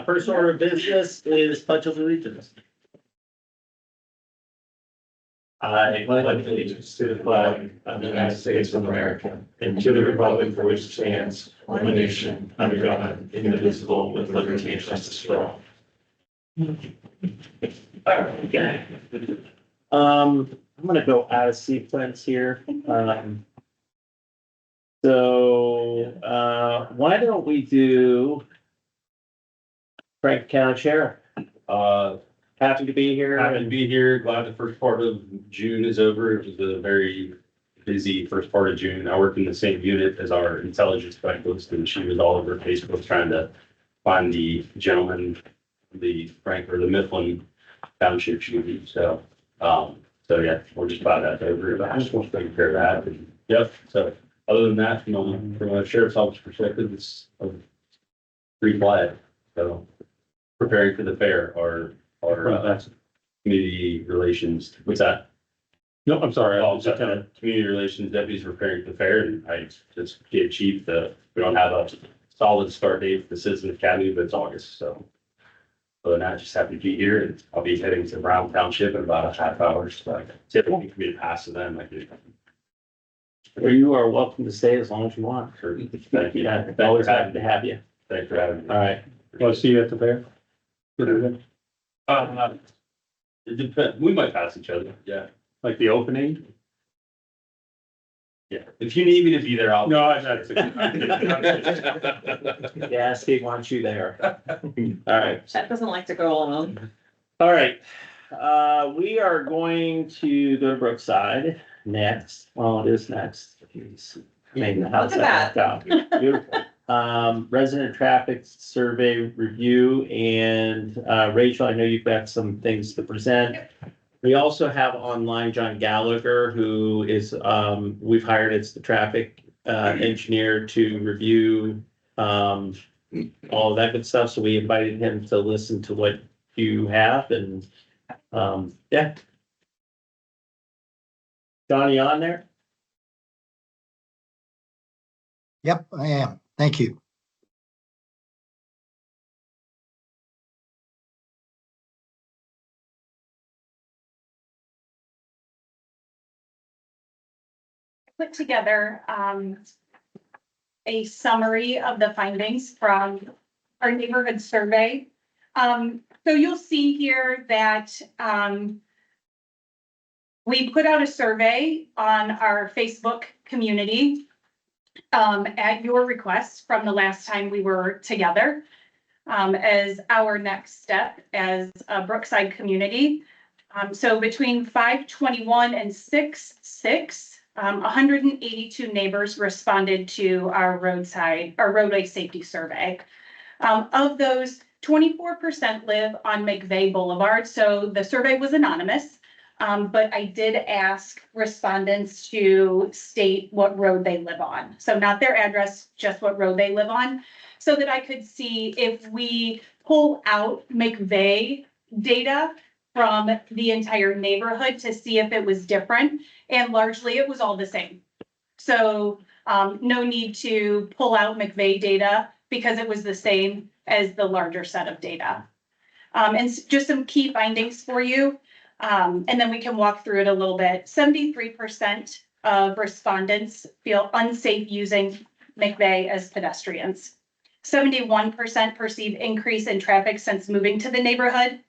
First order of business is pledge of allegiance. I pledge allegiance to the flag of the United States of America and to the republic for which it stands, one nation, under God, indivisible, with liberty and justice for all. Okay. I'm gonna go out of sequence here. Why don't we do Frank County Sheriff? Happy to be here. Happy to be here. Glad the first part of June is over. It was a very busy first part of June. I worked in the same unit as our intelligence specialist, and she was all over Facebook trying to find the gentleman, the Mifflin Township shooting. So yeah, we're just about that over. I just want to take care of that. And, yep. So other than that, from a sheriff's office perspective, it's pretty quiet. So preparing for the fair or community relations. What's that? No, I'm sorry. Community relations deputies preparing for the fair, and I just gave chief we don't have a solid start date for the Citizen Academy, but it's August, so. Other than that, just happy to be here, and I'll be heading to Brown Township in about a half hour, so I typically can be a pass to them. Well, you are welcome to stay as long as you want. Sure. Thank you. Yeah, always happy to have you. Thanks for having me. All right. Want to see you at the fair? It depends. We might pass each other. Yeah. Like the opening? Yeah. If you need me to be there, I'll. No, that's. Yeah, Steve wants you there. All right. Chet doesn't like to go alone. All right. We are going to go to Brookside next. Well, it is next. Maybe the house. Look at that. Beautiful. Resident traffic survey review, and Rachel, I know you've got some things to present. We also have online John Gallagher, who is, we've hired as the traffic engineer to review all of that good stuff. So we invited him to listen to what you have, and yeah. Johnny on there? Yep, I am. Thank you. Put together a summary of the findings from our neighborhood survey. So you'll see here that we put out a survey on our Facebook community at your request from the last time we were together as our next step as a Brookside community. So between 5/21 and 6/6, 182 neighbors responded to our roadway safety survey. Of those, 24% live on McVeigh Boulevard. So the survey was anonymous. But I did ask respondents to state what road they live on. So not their address, just what road they live on, so that I could see if we pull out McVeigh data from the entire neighborhood to see if it was different. And largely it was all the same. So no need to pull out McVeigh data because it was the same as the larger set of data. And just some key findings for you. And then we can walk through it a little bit. 73% of respondents feel unsafe using McVeigh as pedestrians. 71% perceive increase in traffic since moving to the neighborhood.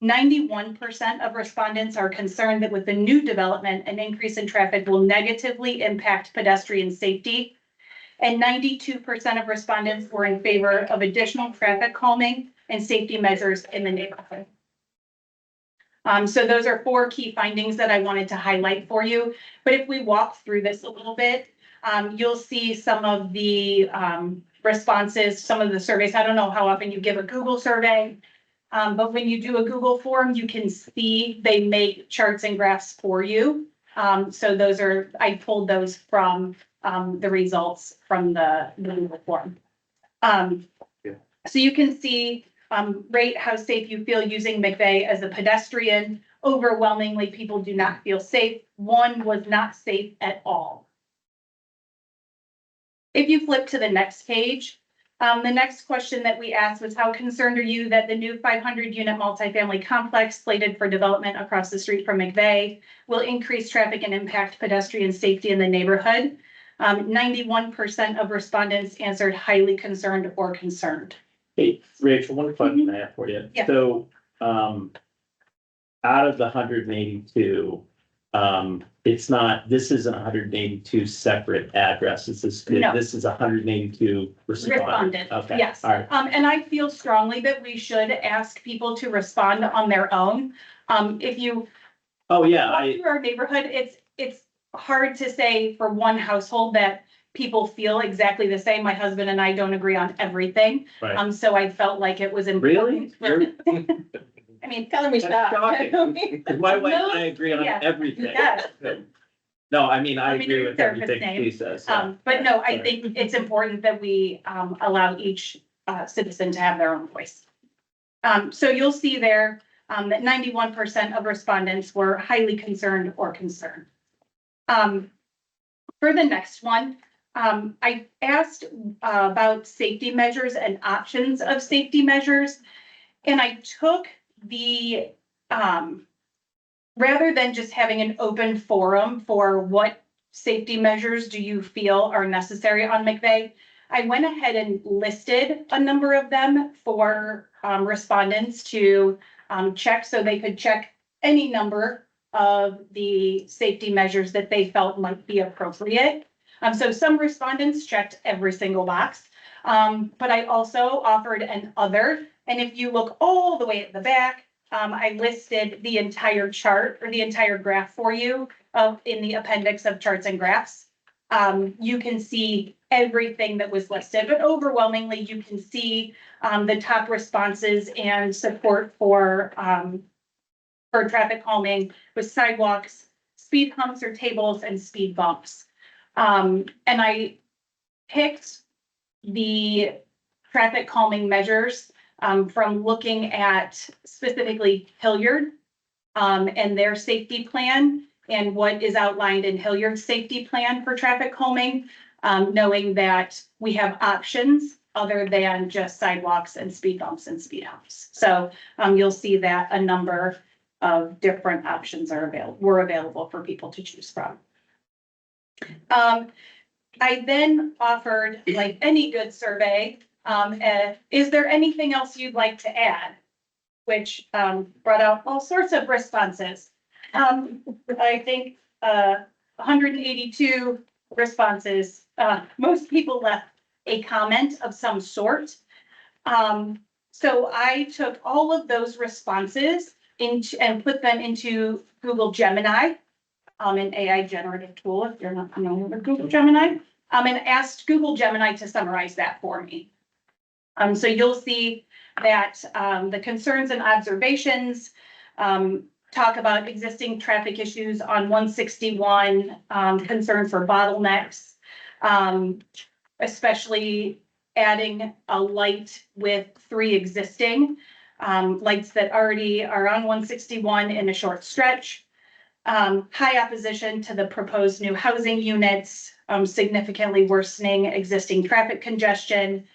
91% of respondents are concerned that with the new development, an increase in traffic will negatively impact pedestrian safety. And 92% of respondents were in favor of additional traffic calming and safety measures in the neighborhood. So those are 4 key findings that I wanted to highlight for you. But if we walk through this a little bit, you'll see some of the responses, some of the surveys. I don't know how often you give a Google survey, but when you do a Google form, you can see they make charts and graphs for you. So those are, I pulled those from the results from the Google form. So you can see rate how safe you feel using McVeigh as a pedestrian. Overwhelmingly, people do not feel safe. 1 was not safe at all. If you flip to the next page, The next question that we asked was, how concerned are you that the new 500-unit multifamily complex slated for development across the street from McVeigh will increase traffic and impact pedestrian safety in the neighborhood? 91% of respondents answered highly concerned or concerned. Hey, Rachel, one question I have for you. Yeah. So, out of the 182, this isn't 182 separate addresses. No. This is 182 respondents. Respondents, Okay. yes. All right. And I feel strongly that we should ask people to respond on their own. If you Oh, yeah, walk through our neighborhood, it's hard to say for one household that people feel exactly the same. My husband and I don't agree on everything. right. So I felt like it was Really? important. I mean, Telling me That's stop. shocking. 'Cause my wife and I agree on Yeah. everything. yes. No, I mean, I I mean, agree your with therapist everything name. she says. Yeah. But no, I Sorry. think it's important that we allow each citizen to have their own voice. So you'll see there that 91% of respondents were highly concerned or concerned. For the next one, I asked about safety measures and options of safety measures. And I took the, rather than just having an open forum for what safety measures do you feel are necessary on McVeigh, I went ahead and listed a number of them for respondents to check, so they could check any number of the safety measures that they felt might be appropriate. So some respondents checked every single box, but I also offered an other. And if you look all the way at the back, I listed the entire chart or the entire graph for you in the appendix of charts and graphs. You can see everything that was listed, but overwhelmingly you can see the top responses and support for traffic calming with sidewalks, speed humps or tables, and speed bumps. And I picked the traffic calming measures from looking at specifically Hilliard and their safety plan and what is outlined in Hilliard's safety plan for traffic calming, knowing that we have options other than just sidewalks and speed bumps and speed humps. So you'll see that a number of different options were available for people to choose from. I then offered, like any good survey, is there anything else you'd like to add? Which brought out all sorts of responses. I think 182 responses. Most people left a comment of some sort. So I took all of those responses and put them into Google Gemini, an AI generative tool, if you're not familiar with Google Gemini, and asked Google Gemini to summarize that for me. So you'll see that the concerns and observations talk about existing traffic issues on 161, concern for bottlenecks, especially adding a light with 3 existing lights that already are on 161 in a short stretch. High opposition to the proposed new housing units, significantly worsening existing traffic congestion,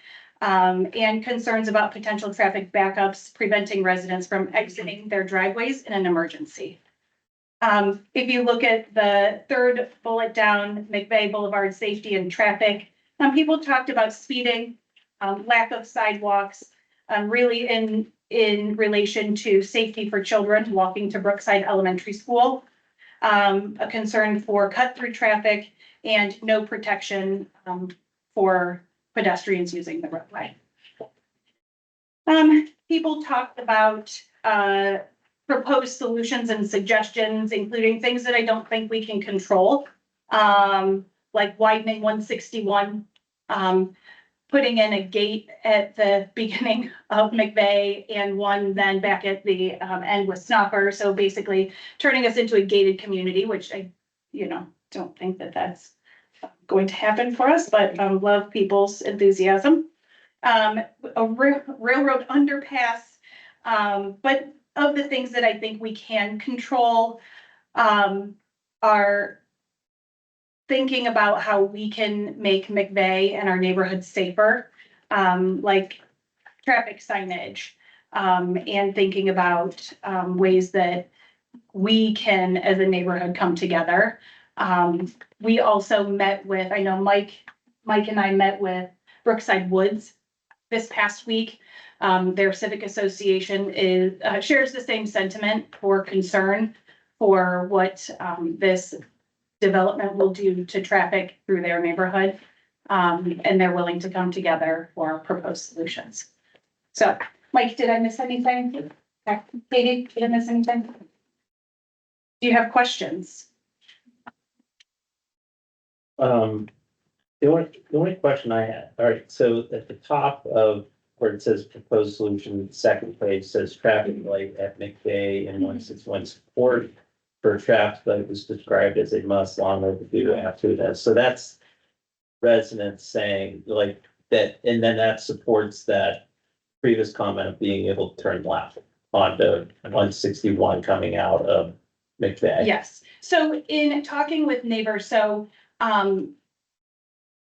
and concerns about potential traffic backups, preventing residents from exiting their driveways in an emergency. If you look at the third bullet down, McVeigh Boulevard safety and traffic, people talked about speeding, lack of sidewalks, really in relation to safety for children walking to Brookside Elementary School, a concern for cut-through traffic, and no protection for pedestrians using the roadway. People talked about proposed solutions and suggestions, including things that I don't think we can control, like widening 161, putting in a gate at the beginning of McVeigh and one then back at the end with Snopper. So basically turning us into a gated community, which I, don't think that that's going to happen for us, but love people's enthusiasm. A railroad underpass, but of the things that I think we can control are thinking about how we can make McVeigh and our neighborhoods safer. like traffic signage, and thinking about, ways that we can, as a neighborhood, come together. We also met with, I know Mike and I met with Brookside Woods this past week. Their civic association shares the same sentiment for concern for what, this development will do to traffic through their neighborhood. And they're willing to come together for proposed solutions. So, Mike, did I miss anything? Katie, did I miss anything? Do you have questions? The only question I had, all right, so at the top of where it says proposed solution, the second page says traffic light at McVeigh and 161 support for traffic light was described as a must long overdue after that. So that's residents saying like that, and then that supports that previous comment of being able to turn left onto 161 coming out of McVeigh. Yes, so in talking with neighbors, so,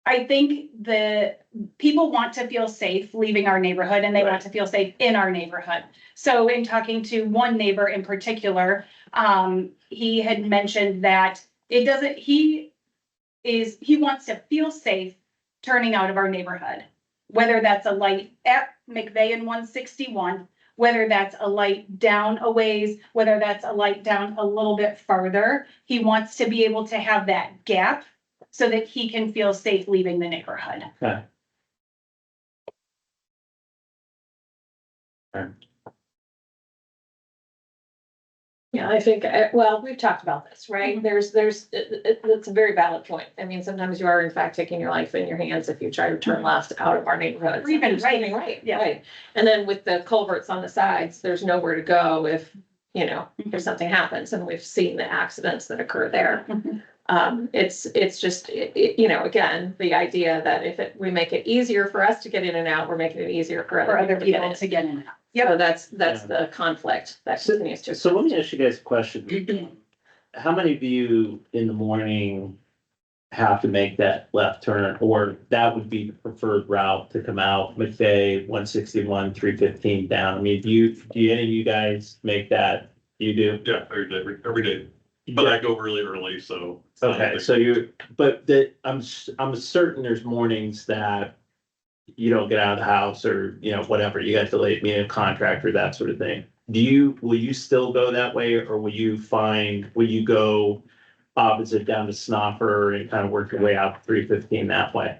I think the people want to feel safe leaving our neighborhood and they want to feel safe in our neighborhood. So in talking to one neighbor in particular, he had mentioned that it doesn't, he wants to feel safe turning out of our neighborhood. Whether that's a light at McVeigh and 161, whether that's a light down a ways, whether that's a light down a little bit farther, he wants to be able to have that gap so that he can feel safe leaving the neighborhood. Okay. Yeah, I think, well, we've talked about this, right? It's a very valid point. I mean, sometimes you are in fact taking your life in your hands if you try to turn left out of our neighborhood. Or even right. Right, Yeah. right. And then with the culverts on the sides, there's nowhere to go if, if something happens, and we've seen the accidents that occur there. It's just, again, the idea that if we make it easier for us to get in and out, we're making it easier for other people to get in. So that's the conflict that continues to. So let me ask you guys a question. How many of you in the morning have to make that left turn, or that would be the preferred route to come out McVeigh, 161, 315 down? I mean, do any of you guys make that? You do? Yeah, every day. But I go really early, so. Okay, so I'm certain there's mornings that you don't get out of the house or, whatever, you got delayed meeting a contractor, that sort of thing. Will you still go that way, or will you go opposite down to Snoffer and kind of work your way out 315 that way?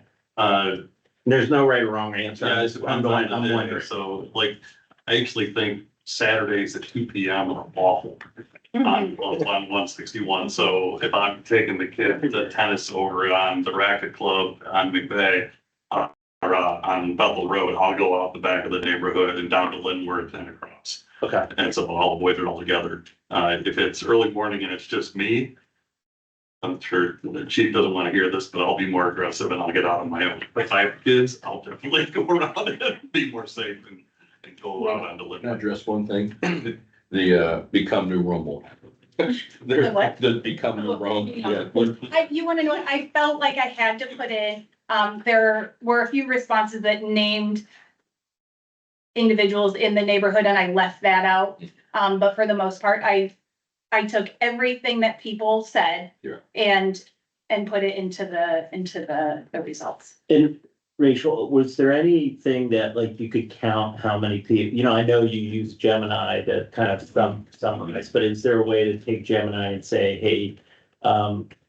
There's no right or wrong answer. Yeah, I'm wondering. So like, I actually think Saturdays at 2 p.m. are awful on 161. So if I'm taking the kid to tennis over on the Racket Club on McVeigh, or on Bethel Road, I'll go out the back of the neighborhood and down to Linworth and across. Okay. And so I'll avoid it altogether. If it's early morning and it's just me, I'm sure the chief doesn't want to hear this, but I'll be more aggressive and I'll get out on my own. If I have kids, I'll definitely go around and be more safe and go out on the Can I Linworth. address one thing? The become new rumble. The what? The become new rumble, yeah. You wanna know what? I felt like I had to put in, there were a few responses that named individuals in the neighborhood and I left that out. But for the most part, I took everything that people said. Yeah. And put it into the results. And Rachel, was there anything that like you could count how many people, I know you use Gemini to kind of summarize, but is there a way to take Gemini and say, hey,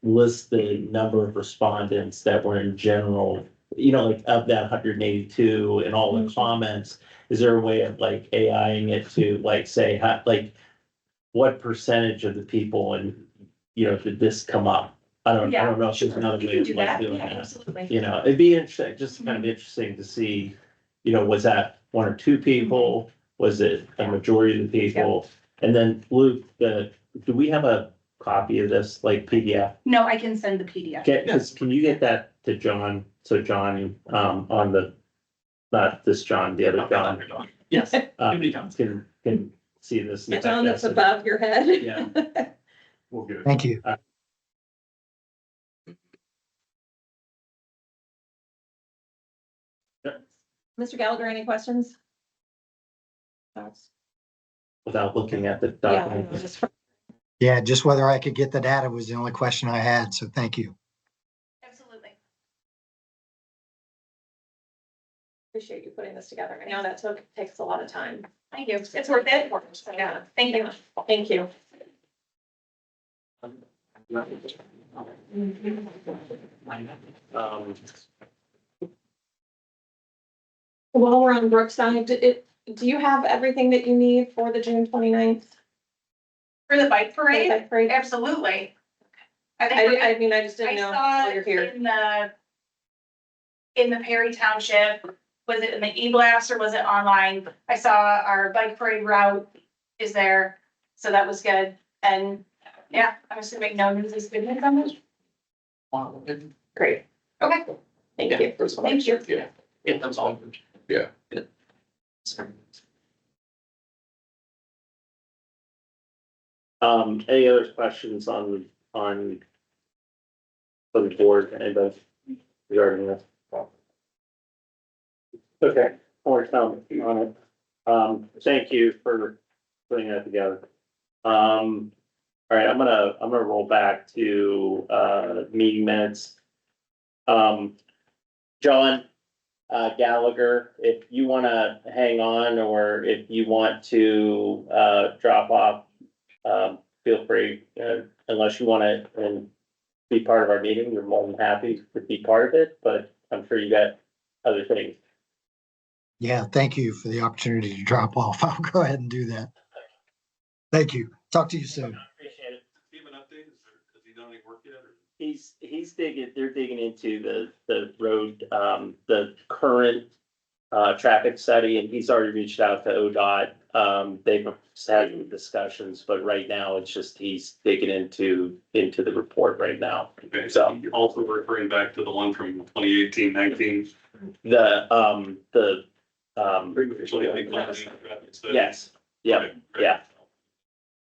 list the number of respondents that were in general, like of that 182 and all the comments? Is there a way of like AIing it to like say, what percentage of the people and, did this come up? I don't know if there's another way of Do like that, doing yeah, that. absolutely. It'd be interesting, just kind of interesting to see, was that one or two people? Was it a majority of the people? And then Luke, do we have a copy of this, like PDF? No, I can send the PDF. Can you get that to John? So John, not this John, the other John. Yes. Can see this. The tone that's above your head. Yeah. We'll get it. Thank you. Mr. Gallagher, any questions? Thoughts? Without looking at the Yeah, document. just Yeah, just whether I could get the data was the only question I had, so thank you. Absolutely. appreciate you putting this together. I know that takes a lot of time. Thank you. It's worth it. So, yeah, Thank you. thank you. Um, While we're on Brookside, do you have everything that you need for the June 29th? For the bike for the parade, bike parade? absolutely. I think we're I mean, I just I didn't know saw while you're it here. in the Perry Township, was it in the e-blast or was it online? I saw our bike parade route is there, so that was good. And yeah, I'm assuming no news is good news on this. Great. Okay, Thank you. thank you. Yeah. Yeah, that's all. Yeah. Any other questions on the board, anybody regarding this? Okay, more comment on it. Thank you for putting that together. All right, I'm gonna roll back to, meeting minutes. John, Gallagher, if you wanna hang on, or if you want to, drop off, feel free, unless you wanna, be part of our meeting, you're more than happy to be part of it, but I'm sure you got other things. Yeah, thank you for the opportunity to drop off. I'll go ahead and do that. Thank you. Talk to you soon. Appreciate it. Do you have an update? Has he done any work yet? He's digging, they're digging into the road, the current traffic study, and he's already reached out to ODOT. They've had discussions, but right now it's just, he's digging into the report right now. Okay, So- so you're also referring back to the one from 2018-19. Previously, I think, Yes, yeah, Okay, great. yeah.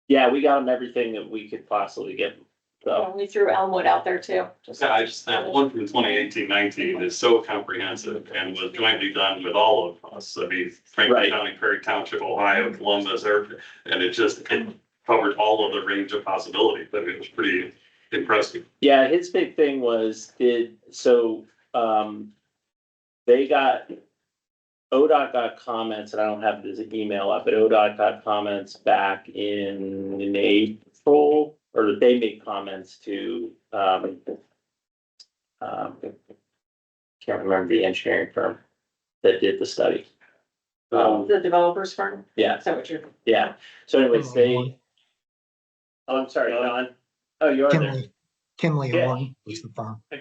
Yeah, we got him everything that we could possibly get, so. We threw Elmwood out there too. That one from 2018-19 is so comprehensive and was jointly done with all of us. I mean, Franklin Right. County, Perry Township, Ohio, Columbus, and it covered all of the range of possibilities. I mean, it was pretty impressive. Yeah, his big thing was, ODOT got comments, and I don't have this email up, but ODOT got comments back in April, or they made comments to, can't remember the engineering firm that did the study. The developers firm. Yeah, Is that what you're? yeah. So anyways, oh, I'm sorry, John. Oh, you're there. Kimley Yeah. Horn was the firm. Do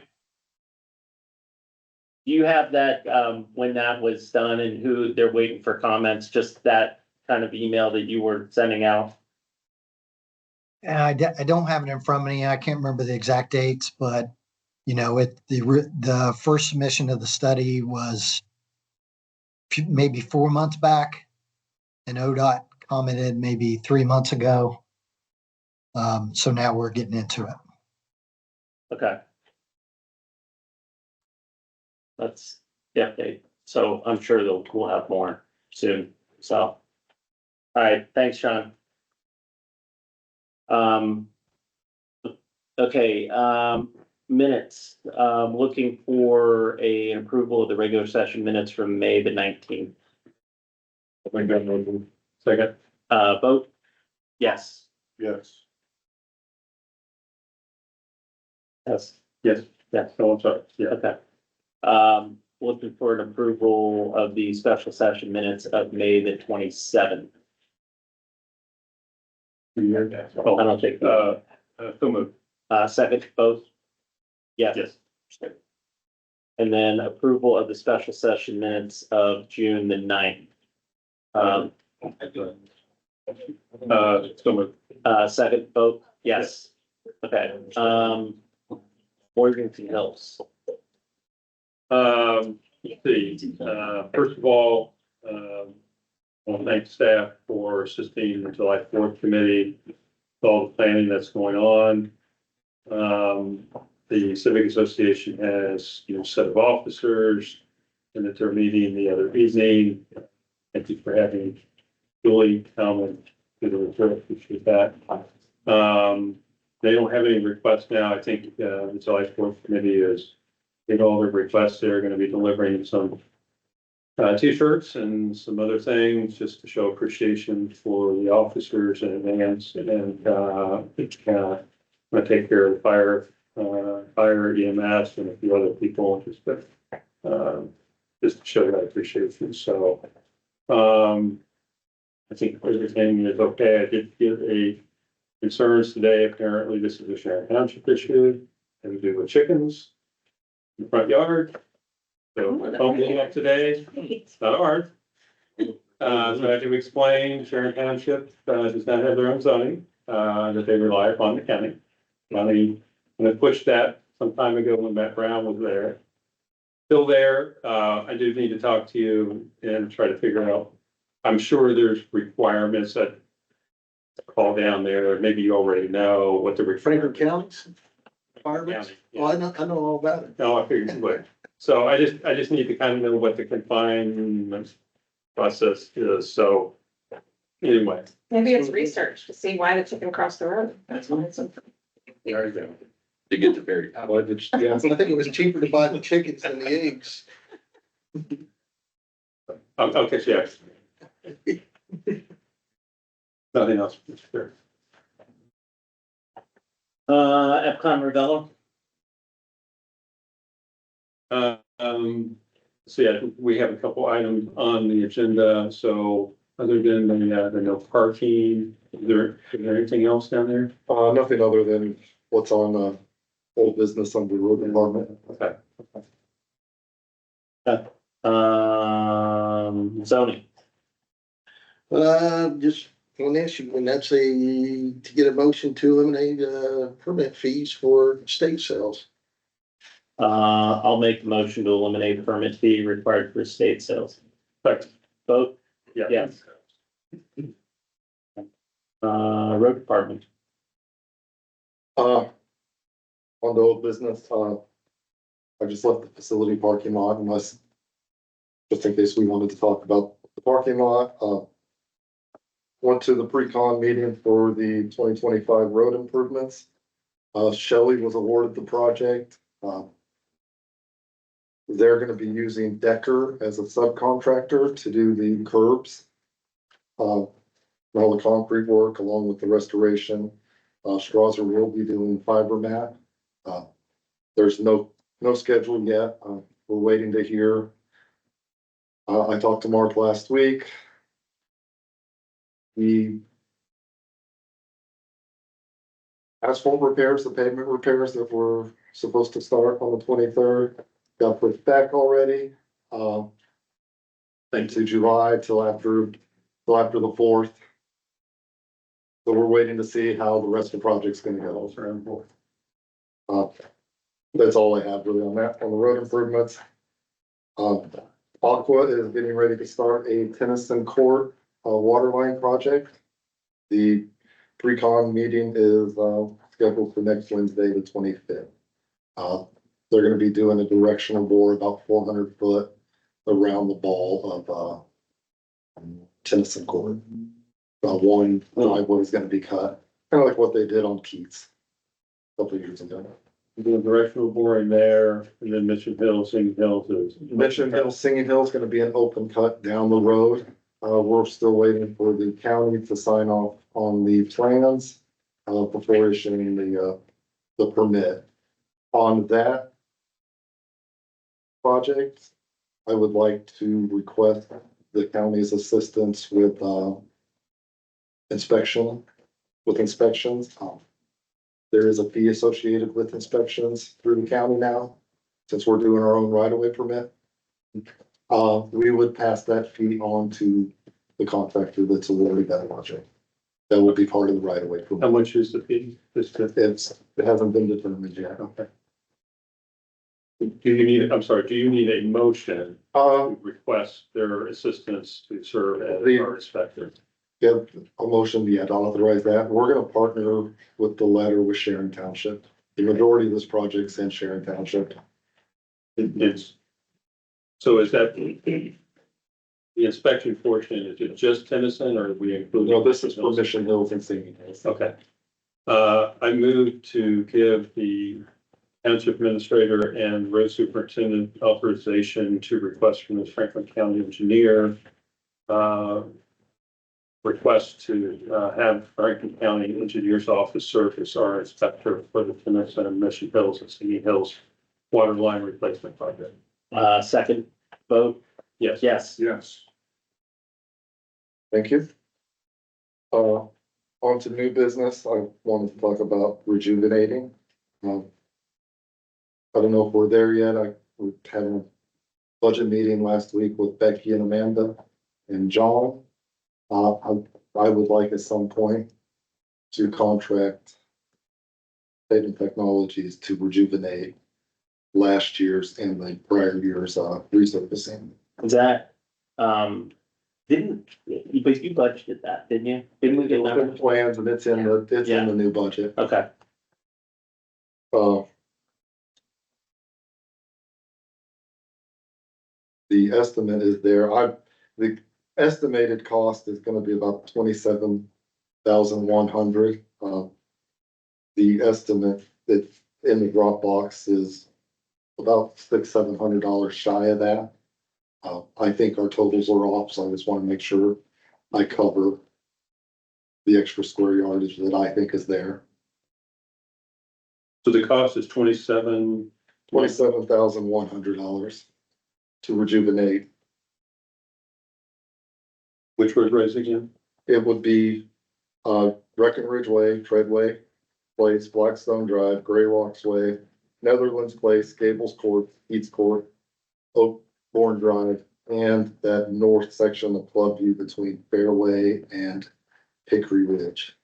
you have that, when that was done and who they're waiting for comments, just that kind of email that you were sending out? And I don't have it in front of me. I can't remember the exact dates, but the first submission of the study was maybe 4 months back, and ODOT commented maybe 3 months ago. So now we're getting into it. Okay. That's, yeah, okay, so I'm sure we'll have more soon, so. All right, thanks, Sean. Okay, minutes, looking for an approval of the regular session minutes from May the 19th. Second. Vote? Yes. Yes. Yes. Yes. Yes. Oh, I'm sorry. Yeah. Okay. Looking for an approval of the special session minutes of May the 27th. I don't think, So moved. second, both? Yes. Yes. And then approval of the special session minutes of June the 9th. So moved. Second, both? Yes. Okay, Morganton Hills. Let's see, first of all, I want to thank staff for assisting the July 4th committee, with all the planning that's going on. The Civic Association has, set of officers. and at their meeting the other evening. Thank you for having Julie come and do the report, appreciate that. They don't have any requests now. I think, the July 4th committee is, in all their requests, they're gonna be delivering some t-shirts and some other things just to show appreciation for the officers in advance and, gonna take care of fire EMS and a few other people just to show that appreciation. So, I think everything is okay. I did get a concerns today. Apparently this is a Sharon Township issue. And we do with chickens in the front yard. So my phone blew up today. It's not hard. So I had to explain Sharon Township does not have their own zoning, that they rely upon the county. When I pushed that some time ago when Matt Brown was there. Still there, I do need to talk to you and try to figure out, I'm sure there's requirements that call down there, maybe you already know what the Franklin requirements. County's requirements? County, Oh, I know all about it. No, I figured you would. So I just need to kind of know what the confinement process is, so anyway. Maybe it's research to see why the chicken crossed the road. That's why it's. There you go. To get the very. Yeah, I think it was cheaper to buy the chickens than the eggs. Okay, yes. Nothing else, Mr. Chair. Epcon Ravello. So yeah, we have a couple items on the agenda, so other than the no parking, is there anything else down there? Nothing other than what's on, old business under road department. Okay. Zoning. Just one issue, and that's to get a motion to eliminate, permit fees for state sales. I'll make the motion to eliminate permit fee required for estate sales. Correct. Vote, Yeah. Yes. Road department. On the old business, I just left the facility parking lot unless, just in case we wanted to talk about the parking lot, went to the pre-con meeting for the 2025 road improvements. Shelley was awarded the project. They're gonna be using Decker as a subcontractor to do the curbs. All the concrete work along with the restoration. Strasser will be doing fiber mat. There's no schedule yet. We're waiting to hear. I talked to Mark last week. The asphalt repairs, the pavement repairs that were supposed to start on the 23rd, got pushed back already. Into July till after the 4th. So we're waiting to see how the rest of the project's gonna go. That's all I have really on that, on the road improvements. Aqua is getting ready to start a Tennyson Court, water line project. The pre-con meeting is, scheduled for next Wednesday, the 25th. They're gonna be doing a directional bore about 400 foot around the ball of, Tennyson Court. One driveway is gonna be cut, kind of like what they did on Keats a couple of years ago. Doing directional boring there, and then Mission Hill, Singing Hill is. Mission Hill, Singing Hill is gonna be an open cut down the road. We're still waiting for the county to sign off on the plans, before issuing the permit. On that project, I would like to request the county's assistance with, inspections. There is a fee associated with inspections through the county now, since we're doing our own right-of-way permit. We would pass that fee on to the contractor that's awarded that project. That will be part of the right-of-way How permit. much is the fee? It hasn't been determined yet. Okay. Do you need a motion to request their assistance to serve as our inspector? Yeah, a motion, yeah, to authorize that. We're gonna partner with the letter with Sharon Township. The majority of this project's in Sharon Township. It's So is that the inspection portion, is it just Tennyson or are we include? No, this is for Mission Hills and Singing Hills. Okay. I move to give the township administrator and road superintendent authorization to request from the Franklin County engineer request to have Franklin County Engineers Office serve as our inspector for the Tennyson and Mission Hills and Singing Hills water line replacement project. Second vote, Yes. yes. Yes. Thank you. On to new business, I wanted to talk about rejuvenating. I don't know if we're there yet, we had a budget meeting last week with Becky and Amanda and John. I would like at some point to contract Dayton Technologies to rejuvenate last year's and the prior year's resurfacing. Is that, didn't, but you budgeted that, didn't you? Didn't we It get was in that? plans and it's in the new budget. Okay, The estimate is there. The estimated cost is gonna be about 27,100. The estimate that's in the Dropbox is about $700 shy of that. I think our totals are off, so I just wanna make sure I cover the extra square yardage that I think is there. So the cost is $27,100 to rejuvenate. which road race again? It would be, Breckenridge Way, Treadway Place, Blackstone Drive, Gray Rocks Way, Netherlands Place, Gables Court, Eats Court, Oakbourne Drive, and that north section of Clubview between Fairway and Hickory Ridge.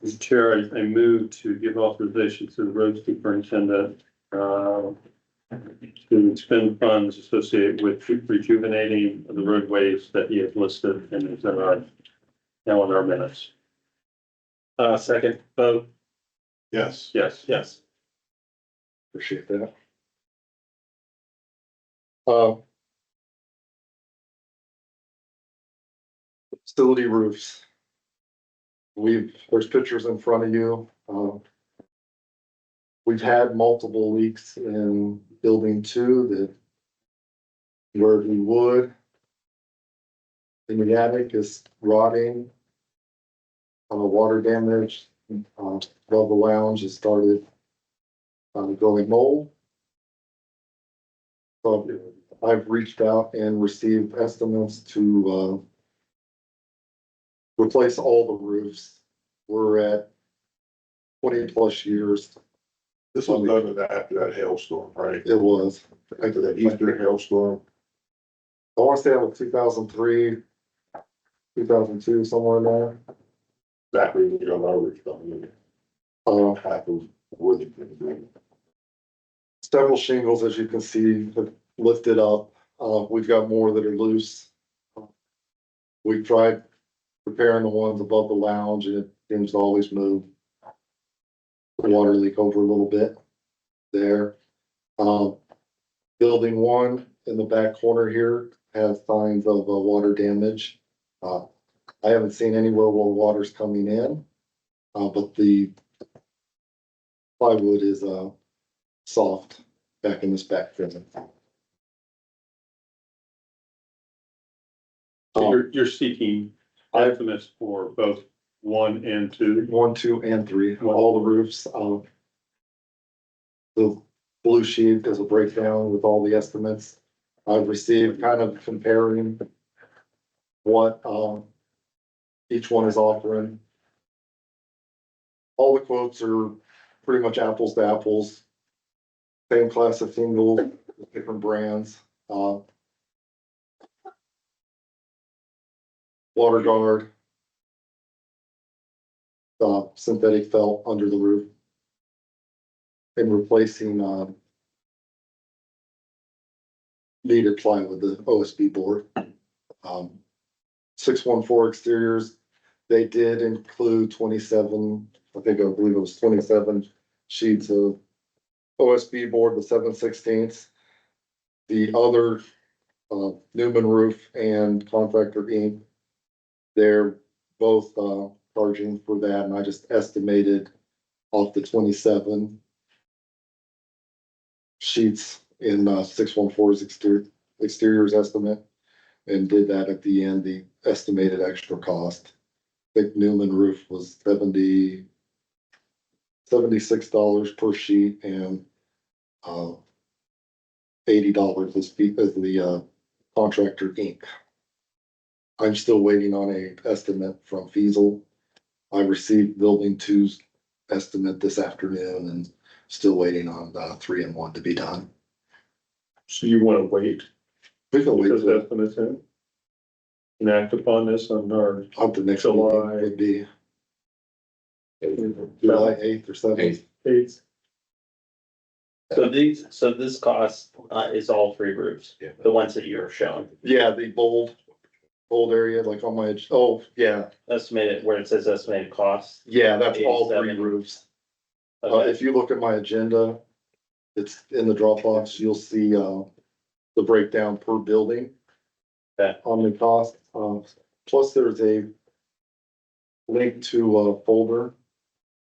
Mr. Chair, I move to give authorization to the road superintendent to expend funds associated with rejuvenating the roadways that he has listed and is in our, now in our minutes. second vote, Yes. Yes. yes. Appreciate that. Facility roofs. There's pictures in front of you. We've had multiple leaks in building 2 that where the wood in the attic is rotting. Water damage, above the lounge has started growing mold. So I've reached out and received estimates to replace all the roofs. We're at 20+ years. This was done after that hailstorm, right? It was. After that Easter hailstorm. I want to say it was 2003, 2002, somewhere in there. Exactly when you're on our roof, coming half of wood. Several shingles, as you can see, have lifted up. We've got more that are loose. We've tried repairing the ones above the lounge and it seems to always move. The water leak over a little bit there. Building 1 in the back corner here has signs of water damage. I haven't seen anywhere where water's coming in, but the plywood is soft back in this back prison. So you're seeking estimates for both 1 and 2. 1, 2, and 3, all the roofs. The blue sheet is a breakdown with all the estimates I've received, kind of comparing what each one is offering. All the quotes are pretty much apples to apples. Same class of shingle, different brands. Water guard. Synthetic felt under the roof. And replacing needed plywood, the OSB board. 614 exteriors, they did include 27, I believe it was 27 sheets of OSB board, the 7/16. the other, Newman Roof and Contractor Inc. They're both, charging for that, and I just estimated off the 27 sheets in, 614's exteriors estimate, and did that at the end, the estimated extra cost. I think Newman Roof was $76 per sheet, and $80 as the Contractor Inc. I'm still waiting on a estimate from Feasel. I received Building 2's estimate this afternoon and still waiting on 3 and 1 to be done. So you wanna wait We can wait because till estimates in? And act upon this on our up the next meeting July. would be July 8th or 7th. eighth. So this cost, is all 3 roofs, Yeah. the ones that you're showing, Yeah, the bold area, like on my, yeah, estimated, where it says estimated cost. yeah, that's all 3 87. roofs. Okay, If you look at my agenda, it's in the Dropbox, you'll see, the breakdown per building. Okay. On the cost, plus there's a link to a folder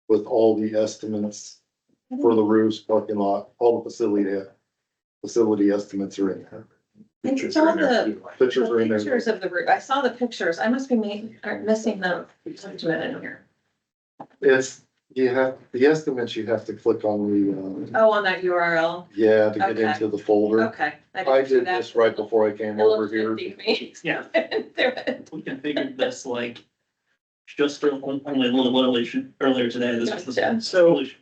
with all the estimates for the roofs, parking lot, all the facility estimates are in there. I saw the Pictures are in there. pictures of the roof. I saw the pictures. I must be missing the document in here. It's, the estimates, you have to click on the, Oh, on that URL. yeah, to get Okay. into the folder. Okay. I didn't see did that. this right before I came It over looked here. empty to me. Yeah. There- We configured this like just only a little earlier today. This was the Gotcha. solution.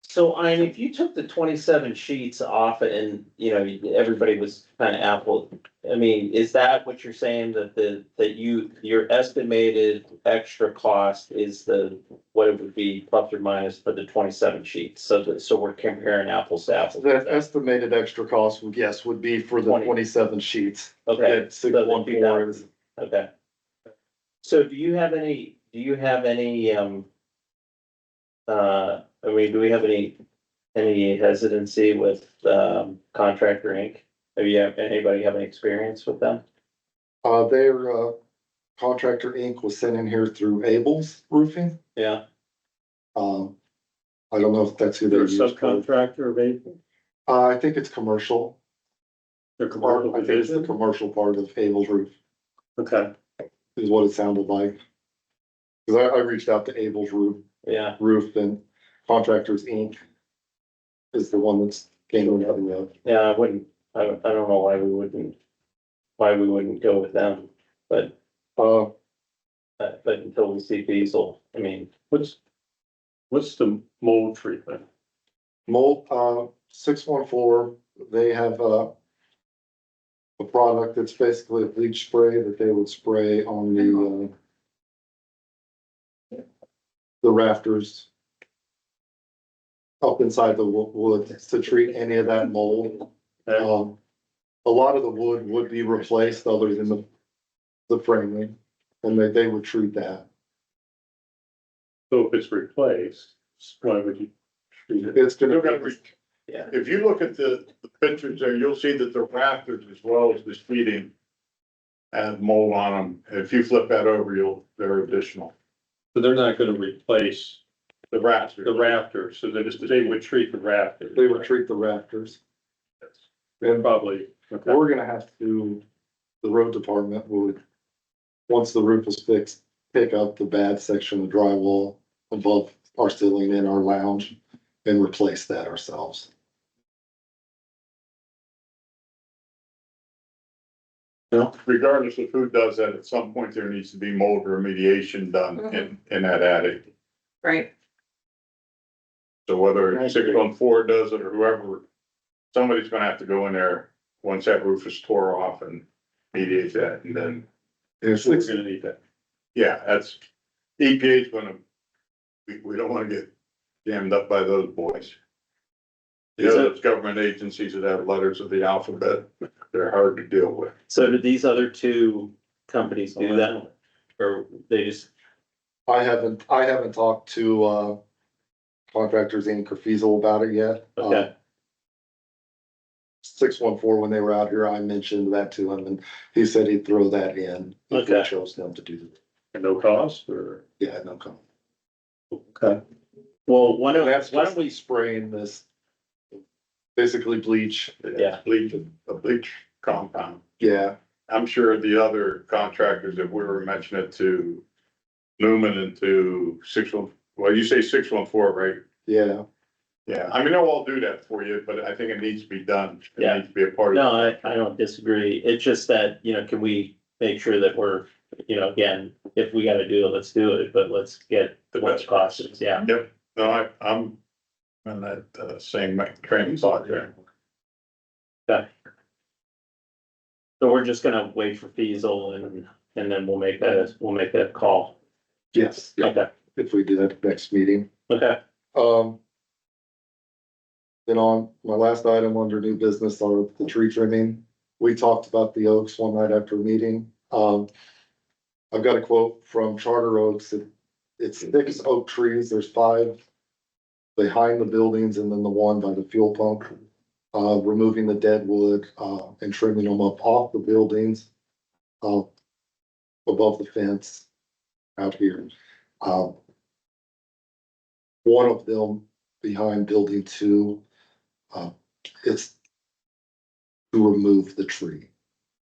so I mean, if you took the 27 sheets off and, you know, everybody was kind of apple, I mean, is that what you're saying, that your estimated extra cost is what it would be plus or minus for the 27 sheets? So we're comparing apples to apples. That estimated extra cost would, yes, would be for the 20. 27 sheets. Okay. That 614 is, Okay. So do you have any, I mean, do we have any hesitancy with, Contractor Inc.? Anybody have any experience with them? their, Contractor Inc. was sent in here through Abel's Roofing. Yeah, I don't know if that's who they They're a use. subcontractor of April. I think it's commercial. They're commercial I think it's the division. commercial part of Abel's Roof Okay. is what it sounded like. Cause I reached out to Abel's yeah. Roof and Contractors Inc. is the one that's came in the road. Yeah, I don't know why we wouldn't go with them, but until we see Diesel, I mean, What's the mold treatment? Mold, 614, they have, a product that's basically a bleach spray that they would spray on the rafters up inside the wood to treat any of that mold. Okay. A lot of the wood would be replaced other than the framing, and they would treat that. So if it's replaced, why would you treat it? It's gonna You're gonna be, yeah, If you look at the pictures there, you'll see that the rafters as well as the sheeting have mold on them. If you flip that over, they're additional. So they're not gonna replace The rafters. the rafters, so they would treat the rafters. they would treat the rafters. And probably, okay. We're gonna have to, the road department would, once the roof is fixed, pick up the bad section of drywall above our ceiling in our lounge and replace that ourselves. Regardless of who does that, at some point there needs to be mold remediation done in that attic. Right. So whether 614 does it or whoever, somebody's gonna have to go in there once that roof is tore off and mediate that, and then, If We're it's, gonna need that. yeah, that's, EPA's gonna, we don't wanna get jammed up by those boys. The other government agencies that have letters of the alphabet, they're hard to deal with. so did these other 2 companies do that? Or they just, I haven't talked to, Contractors Inc. or Feasel about it yet. okay, 614, when they were out here, I mentioned that to him and he said he'd throw that in. If we Okay. chose them to do that. And no cost or? Yeah, no comment. Okay. Well, why And don't, that's why just don't we, spraying this. Basically bleach. Yeah. A bleach compound. Yeah, I'm sure the other contractors that we were mentioning to Lumen and to well, you say 614, right? yeah. Yeah, I mean, they'll all do that for you, but I think it needs to be done. It Yeah. needs to be a part of. no, I don't disagree. It's just that, can we make sure that we're, again, if we gotta do it, let's do it, but let's get The what's best costs, yeah. Yep, no, I'm in that, same train of thought there. So we're just gonna wait for Feasel and then we'll make that call. Yes, yeah, Okay, if we do that next meeting. okay, Then on my last item under new business are the tree trimming. We talked about the oaks one night after a meeting. I've got a quote from Charter Oaks. It's 6 oak trees. There's 5 behind the buildings and then the one by the fuel pump. Removing the dead wood, and trimming them up off the buildings, above the fence out here. One of them behind building 2, it's to remove the tree,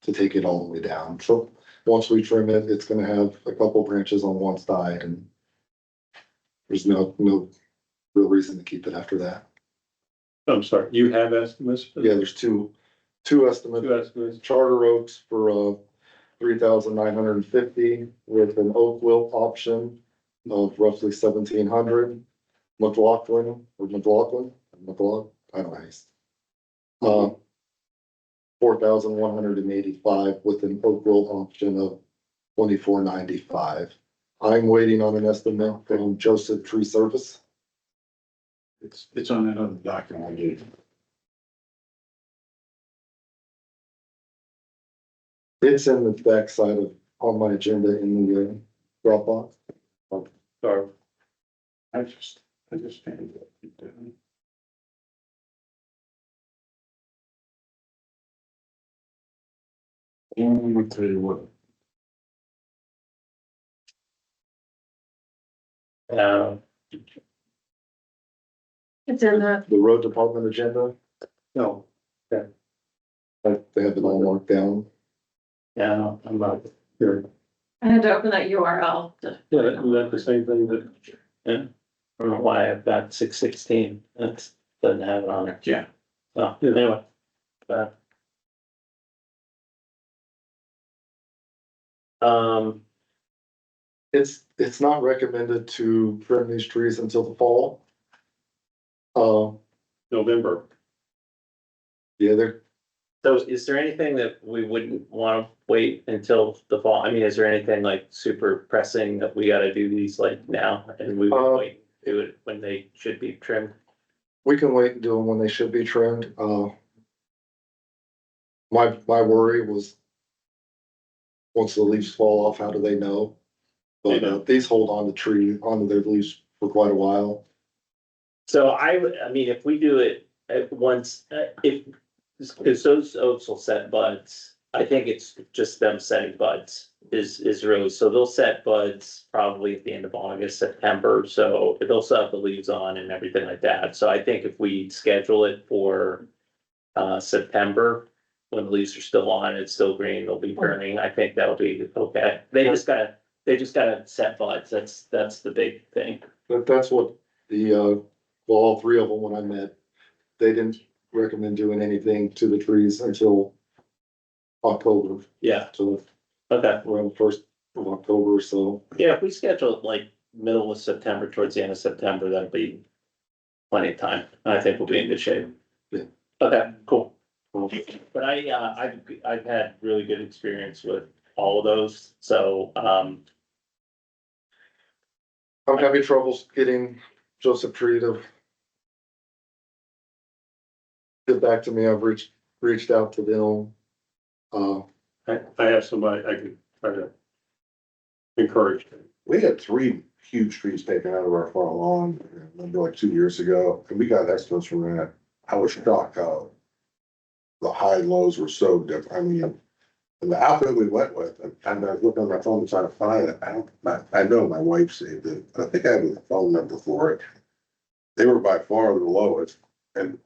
to take it all the way down. So once we trim it, it's gonna have a couple branches on one side and there's no real reason to keep it after that. I'm sorry, you have estimates? Yeah, there's two estimates. Two estimates. Charter Oaks for 3,950 with an oak wilt option of roughly 1,700. McLaughlin, I don't know how you 4,185 with an oak wilt option of 2,495. I'm waiting on an estimate from Joseph Tree Service. It's on that other document I gave you. It's in the backside on my agenda in the Dropbox. Sorry. I just can't keep doing. I'm gonna tell you what. It's in the, The road department agenda, No. they have it all marked down. yeah, I'm about, I had to open that URL to. Yeah, that's the same thing that. I don't know why I've got 616, that's, doesn't have it on there. Yeah. So, anyway. But. It's not recommended to trim these trees until the fall. November. Yeah, they're, So is there anything that we wouldn't wanna wait until the fall? I mean, is there anything like super pressing that we gotta do these like now and we would wait, do it when they should be trimmed? we can wait and do them when they should be trimmed. My worry was once the leaves fall off, how do they know? But these hold on to onto their leaves for quite a while. So I mean, if we do it at once, cause those oaks will set buds. I think it's just them setting buds is really, so they'll set buds probably at the end of August, September, so they'll still have the leaves on and everything like that. So I think if we schedule it for September, when the leaves are still on, it's still green, they'll be burning, I think that'll be okay. They just gotta set buds, that's the big thing. But that's what all 3 of them, when I met, they didn't recommend doing anything to the trees until October. Yeah, So okay. around the 1st of October, so. Yeah, if we schedule it like middle of September, towards the end of September, that'll be plenty of time. I think we'll be in good shape. Yeah. Okay, cool. But I've had really good experience with all of those, so, I'm having troubles getting Joseph Tree to get back to me. I've reached out to them. I have somebody I can try to encourage. We had 3 huge trees taken out of our farm lawn, maybe like 2 years ago, and we got estimates from that. I was shocked how the high and lows were so different. I mean, and the outfit we went with, and I was looking on my phone trying to find it. I know my wife saved it. I think I have a phone number for it. They were by far the lowest, and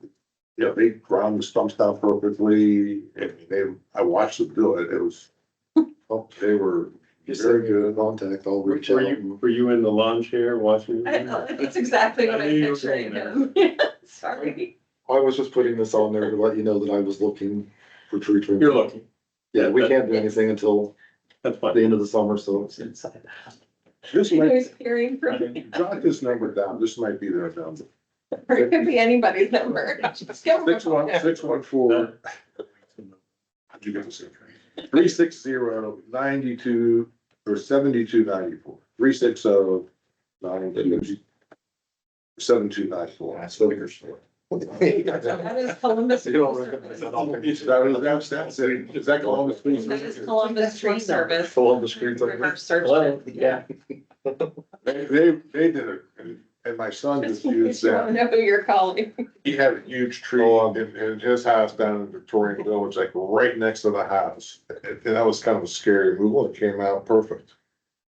you know, they ground the stumps down perfectly. And I watched them do it. It was, oh, they were very good. Contact, I'll reach out. Were you in the lawn chair watching? That's exactly what I I'm knew you were picturing going him. Sorry. I was just putting this on there to let you know that I was looking for tree trimming. You're looking. Yeah, we can't do anything until That's the fine. end of the summer, so. It's inside the house. This He might, was hearing from me, jot this number down. This might be their number. or it could be anybody's number. Just give him a call. 614. How'd you get this? 360-92 or 72-94. 360-92. 72-94. That's the bigger store. That is Columbus. You don't recognize that all. That's it. Is that Columbus Tree That is Columbus Tree Service. Columbus Street. Reverse search. Hello, yeah. They did it, and my son Just just in used case you wanna that. know who you're calling. He had a huge tree in his house down in Victorian Village, like right next to the house. And that was kind of a scary removal. It came out perfect.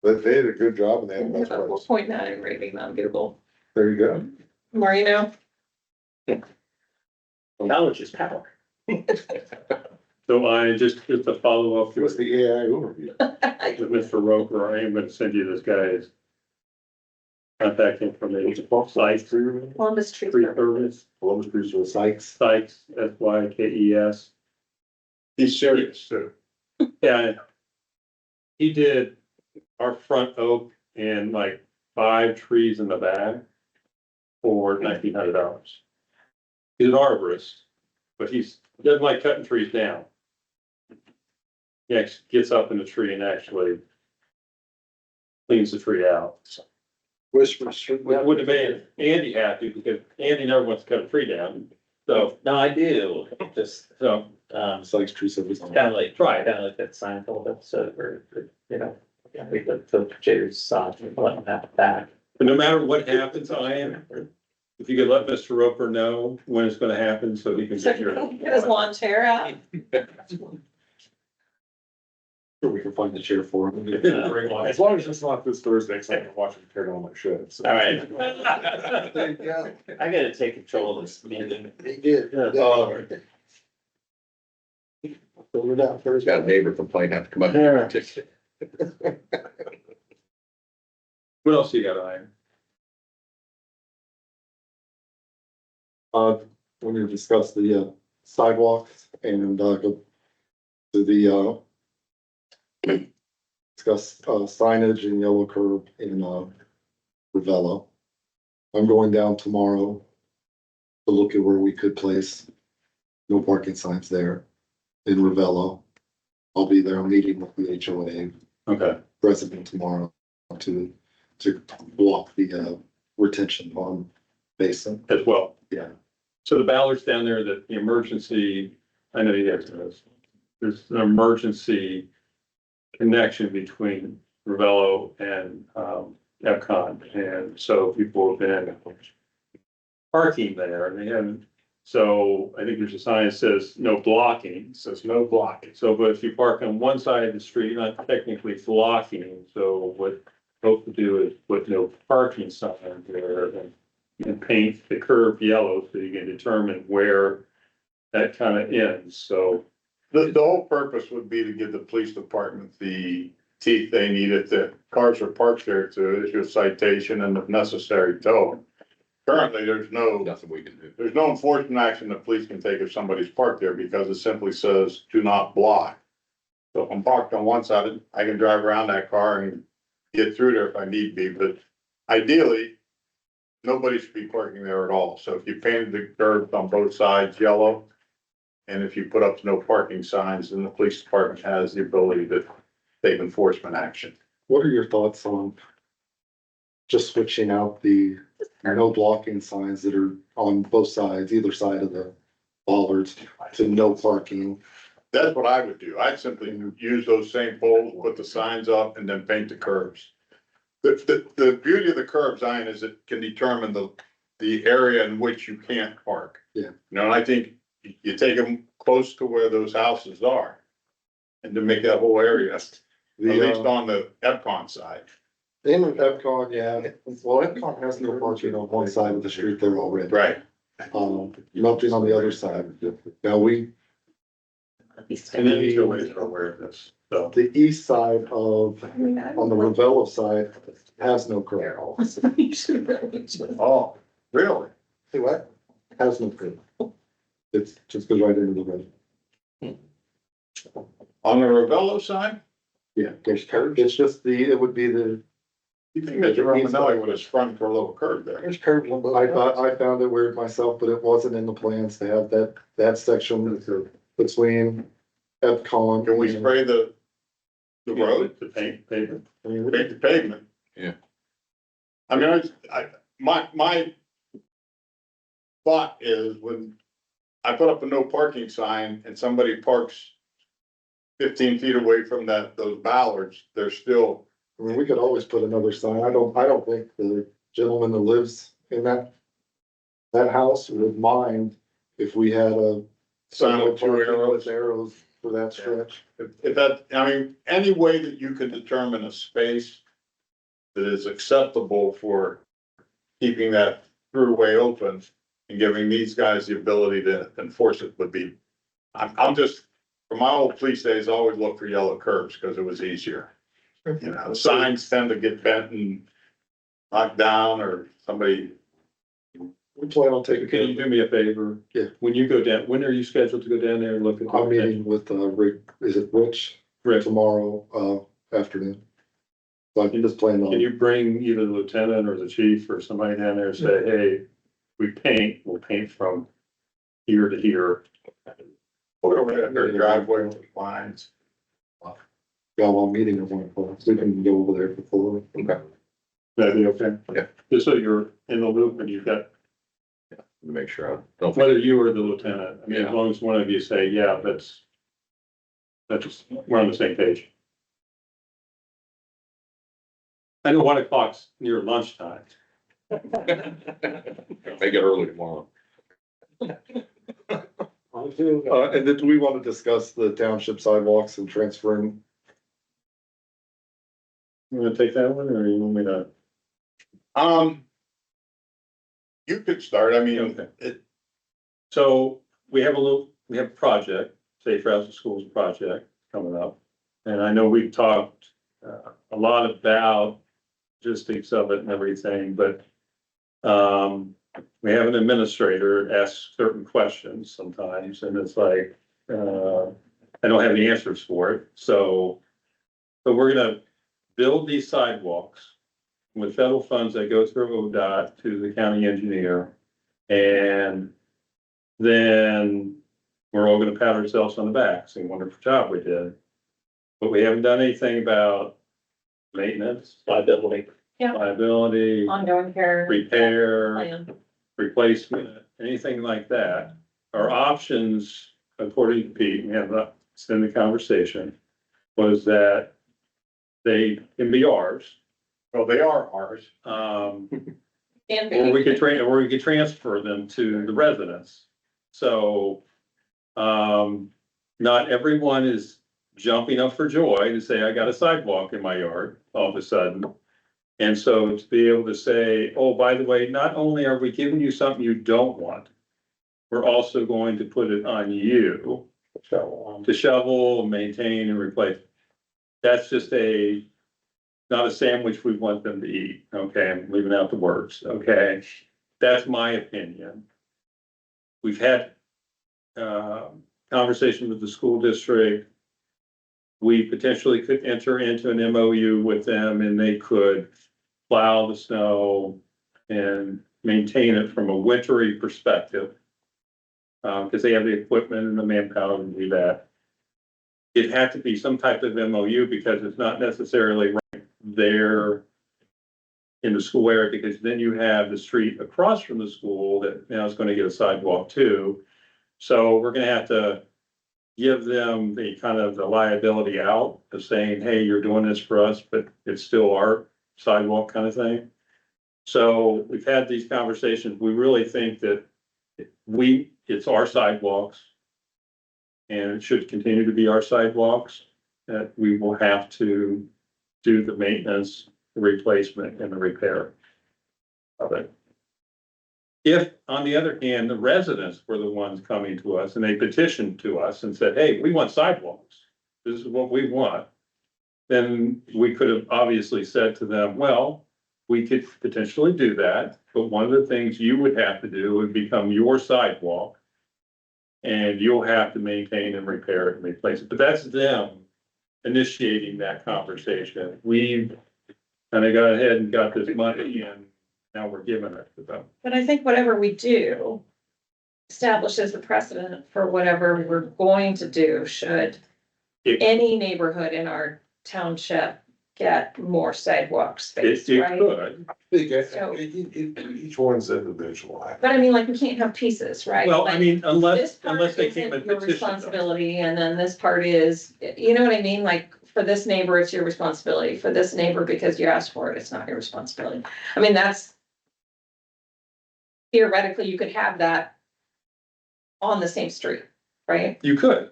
But they did a good job and they had the best We'll price. point that in rating on Google. There you go. Marino, Knowledge is power. So I just to follow up Give us with the AI overview. Mr. Roper, I am gonna send you this guy's contact information, Sykes, Columbus Tree Tree Service. Service, Columbus Trees with Sykes. Sykes, Sykes. He's serious too. Yeah. He did our front oak and like 5 trees in the back for $1,900. He's an arborist, but he doesn't like cutting trees down. He actually gets up in the tree and actually cleans the tree out. Which would have made Andy happy because Andy never wants to cut a tree down. So, No, I do, just, so, Sykes Tree Service. kind of like, kind of like that Seinfeld episode where, you know, yeah, we took Jerry's sod and let him have it back. but no matter what happens, I am, if you could let Mr. Roper know when it's gonna happen so he can So get your. get his lawn chair out. Sure, we can find the chair for him. As long as it's not this Thursday, so I can watch him tear down my shed. so. All right, Yeah, I gotta take control of this meeting. he did. Fill it out first. Got a neighbor complaint, have to come up. Yeah. What else you got, Ian? When we discussed the sidewalks and go to the discuss signage and yellow curb in Ravello. I'm going down tomorrow to look at where we could place no parking signs there in Ravello. I'll be there meeting with the HOA Okay, president tomorrow to block the retention pond basin. as well. Yeah. So the ballards down there, that the emergency, I know you have to, there's an emergency connection between Ravello and Epcot. And so people have been parking there and they haven't. So I think there's a sign that says no blocking. It says no blocking. So, but if you park on one side of the street, you're not technically blocking. So what hope to do is put no parking sign there and paint the curb yellow so you can determine where that kind of ends. So, The whole purpose would be to give the police department the teeth they need if the cars are parked there to issue a citation and if necessary tow. Currently, there's no Nothing we can do. enforcement action the police can take if somebody's parked there because it simply says do not block. So if I'm parked on one side, I can drive around that car and get through there if I need be, but ideally, nobody should be parking there at all. So if you painted the curbs on both sides yellow, and if you put up no parking signs, then the police department has the ability to take enforcement action. What are your thoughts on just switching out the no blocking signs that are on both sides, either side of the bollards to no parking? That's what I would do. I'd simply use those same poles, put the signs up and then paint the curbs. The beauty of the curb sign is it can determine the area in which you can't park. Yeah. You know, and I think you take them close to where those houses are. And to make that whole area, at least on the Epcon side. In Epcon, yeah, well, Epcon has no parking on one side of the street there already. Right. Nothing on the other side. Now, And then the HOAs are aware of this, so. the east side of, on the Ravello side, has no curb. Oh, really? See what? Has no curb. It's just goes right into the road. On the Ravello side, Yeah, there's curb. It's just it would be the, you think Mr. Romanelli would have sprung for a little curve there? there's curbs. I found it weird myself, but it wasn't in the plans to have that section between Epcon. Can we spray the road, The pavement. paint the pavement? Yeah. I mean, my thought is when I put up a no parking sign and somebody parks 15 feet away from those bollards, they're still, I mean, we could always put another sign. I don't think the gentleman that lives in that house would mind if we had a sign with two parking arrows. with arrows for that stretch. If that, I mean, any way that you can determine a space that is acceptable for keeping that throughway open and giving these guys the ability to enforce it would be, I'm just, from my old police days, I always looked for yellow curves because it was easier. You know, signs tend to get bent and knocked down or somebody. We plan on taking care Can you of it. do me a favor? Yeah. When you go down, when are you scheduled to go down there and look at? I'm meeting with, Rick, is it Rich? Rick, Tomorrow, afternoon. So I can just plan can on, you bring either the lieutenant or the chief or somebody down there and say, hey, we'll paint from here to here. Put over their driveway with lines. yeah, well, I'm meeting at 1 o'clock, so we can go over there before. Okay. That'd be okay? Yeah. Just so you're in the loop and you've got, Make sure I don't. whether you or the lieutenant, I mean, as Yeah. long as one of you say, yeah, that's, we're on the same page. I know 1 o'clock's near lunchtime. Make it early tomorrow. And then do we want to discuss the township sidewalks and transferring? You wanna take that one or you want me to? You could start, I mean, Okay. So we have a project, Safe Routes to Schools project coming up. And I know we've talked a lot about logistics of it and everything, but we have an administrator ask certain questions sometimes and it's like, I don't have the answers for it. So we're gonna build these sidewalks with federal funds that go through ODOT to the county engineer. And then we're all gonna pat ourselves on the back, saying wonderful job we did. But we haven't done anything about maintenance, Liability. liability, Ongoing care. repair, Plan. replacement, anything like that. Our options, according to Pete, we have not extended the conversation, was that they can be ours. well, they are ours. And Or we could transfer them to the residents. So, not everyone is jumping up for joy to say, I got a sidewalk in my yard all of a sudden. And so to be able to say, oh, by the way, not only are we giving you something you don't want, we're also going to put it on you to shovel, maintain and replace. That's just not a sandwich we want them to eat, okay, I'm leaving out the words, okay? That's my opinion. We've had, conversation with the school district. We potentially could enter into an MOU with them and they could plow the snow and maintain it from a wintry perspective. Because they have the equipment and the manpower to do that. It had to be some type of MOU because it's not necessarily right there in the school area, because then you have the street across from the school that now is going to get a sidewalk too. So we're gonna have to give them the kind of the liability out of saying, hey, you're doing this for us, but it's still our sidewalk kind of thing. So we've had these conversations. We really think that it's our sidewalks. and it should continue to be our sidewalks, that we will have to do the maintenance, the replacement and the repair of it. If, on the other hand, the residents were the ones coming to us and they petitioned to us and said, hey, we want sidewalks. This is what we want. Then we could have obviously said to them, well, we could potentially do that, but one of the things you would have to do would become your sidewalk. And you'll have to maintain and repair it and replace it, but that's them initiating that conversation. We've kind of got ahead and got this money and now we're giving it to them. But I think whatever we do establishes the precedent for whatever we're going to do should It- any neighborhood in our township get more sidewalk space, It right? could. I think So- each one's individual. But I mean, like, we can't have pieces, right? Well, I Like, mean, this unless part they isn't came and your petitioned us. responsibility, and then this part is, you know what I mean? Like, for this neighbor, it's your responsibility. For this neighbor, because you asked for it, it's not your responsibility. I mean, that's theoretically, you could have that on the same street, right? You could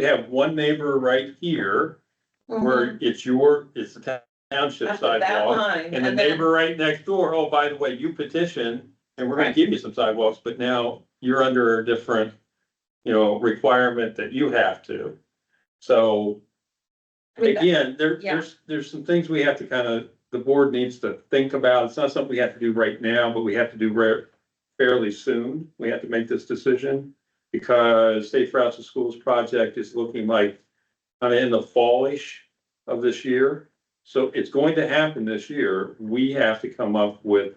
have one neighbor right here where it's the township After that sidewalk. line, And the then- neighbor right next door, oh, by the way, you petitioned and we're gonna give you some sidewalks, but now you're under a different, requirement that you have to. So I mean, again, yeah. there's some things we have to the board needs to think about. It's not something we have to do right now, but we have to do fairly soon. We have to make this decision because Safe Routes to Schools project is looking like kind of in the fallish of this year. So it's going to happen this year. We have to come up with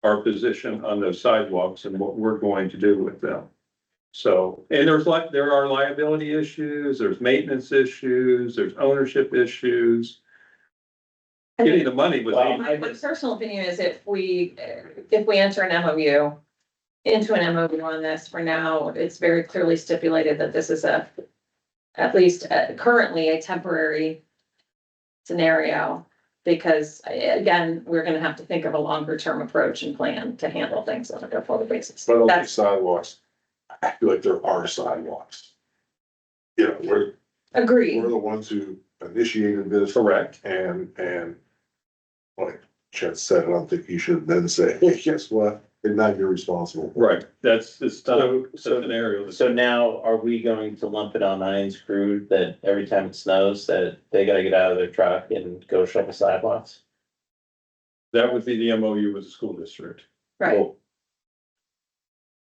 our position on those sidewalks and what we're going to do with them. So, and there are liability issues, there's maintenance issues, there's ownership issues. I mean, Getting the money was. My personal opinion is if we enter an MOU, into an MOU on this, for now, it's very clearly stipulated that this is at least currently a temporary scenario. Because again, we're gonna have to think of a longer term approach and plan to handle things on a go-forward basis. But on these That's sidewalks, I feel like there are sidewalks. We're agreed. the ones who initiated this. Correct. And like Chet said, I don't think you should then say, hey, guess what? And now you're responsible. Right, that's the So- scenario. So now are we going to lump it on Iron's crew that every time it snows that they gotta get out of their truck and go shovel sidewalks? That would be the MOU with the school district. Right, Well,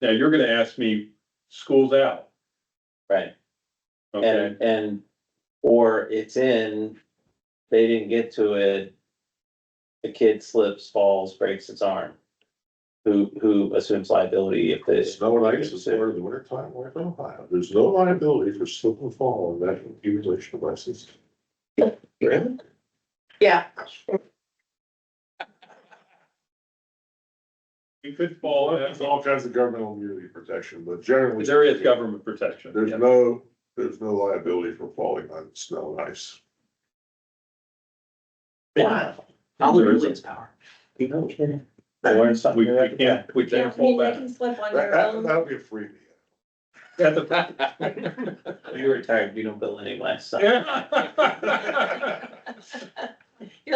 Now, you're gonna ask me, school's out, right, okay? or it's in, they didn't get to it. The kid slips, falls, breaks its arm. Who assumes liability if the? Snow and ice is part of the winter time, we're in Ohio. There's no liability for slip and fall in that accumulation devices. Really? yeah, You could fall, There's all kinds of governmental immunity protection, but generally. there is government protection. There's yeah. there's no liability for falling on snow and ice. Wow. There power. No kidding. I learned something. We new every day. can't, we yeah, can't I fall mean, they back. can slip on your own. That'll be a freebie. At the- You're retired, you don't bill anyway, so. You're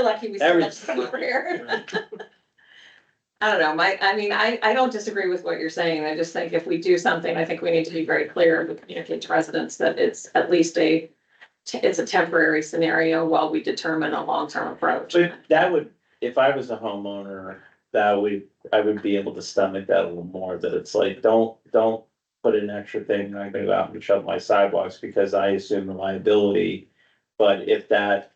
lucky we still Every- have some over here. I don't know, I don't disagree with what you're saying. I just think if we do something, I think we need to be very clear and communicate to residents that it's at least it's a temporary scenario while we determine a long-term approach. But that would, if I was a homeowner, I would be able to stomach that a little more, that it's like, don't put an extra thing, I'm gonna go out and shut my sidewalks because I assume the liability. But if that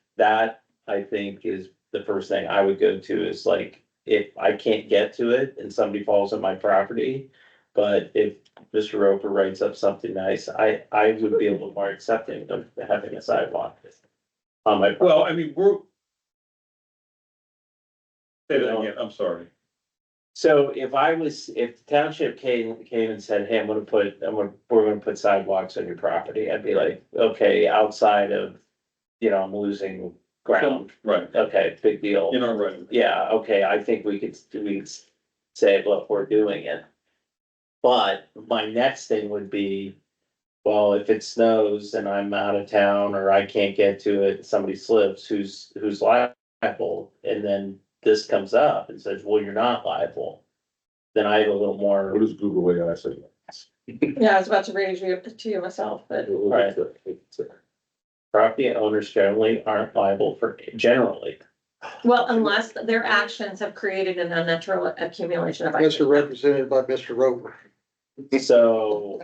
I think is the first thing I would go to is like, if I can't get to it and somebody falls on my property. But if Mr. Roper writes up something nice, I would be a little more accepting of having a sidewalk on my. Well, I mean, say that again, I'm sorry. So if the township came and said, hey, we're gonna put sidewalks on your property, I'd be like, okay, outside of, I'm losing ground. Right, Okay, big deal. you know, right. Yeah, okay, I think we could say, look, we're doing it. But my next thing would be, well, if it snows and I'm out of town or I can't get to it, somebody slips, who's liable? And then this comes up and says, well, you're not liable. Then I have a little What more, does Google AI say? Yeah, I was about to raise you to you myself, but Right. property owners generally aren't liable for, generally. well, unless their actions have created an unnatural accumulation of. Mr. Represented by Mr. Rover. So.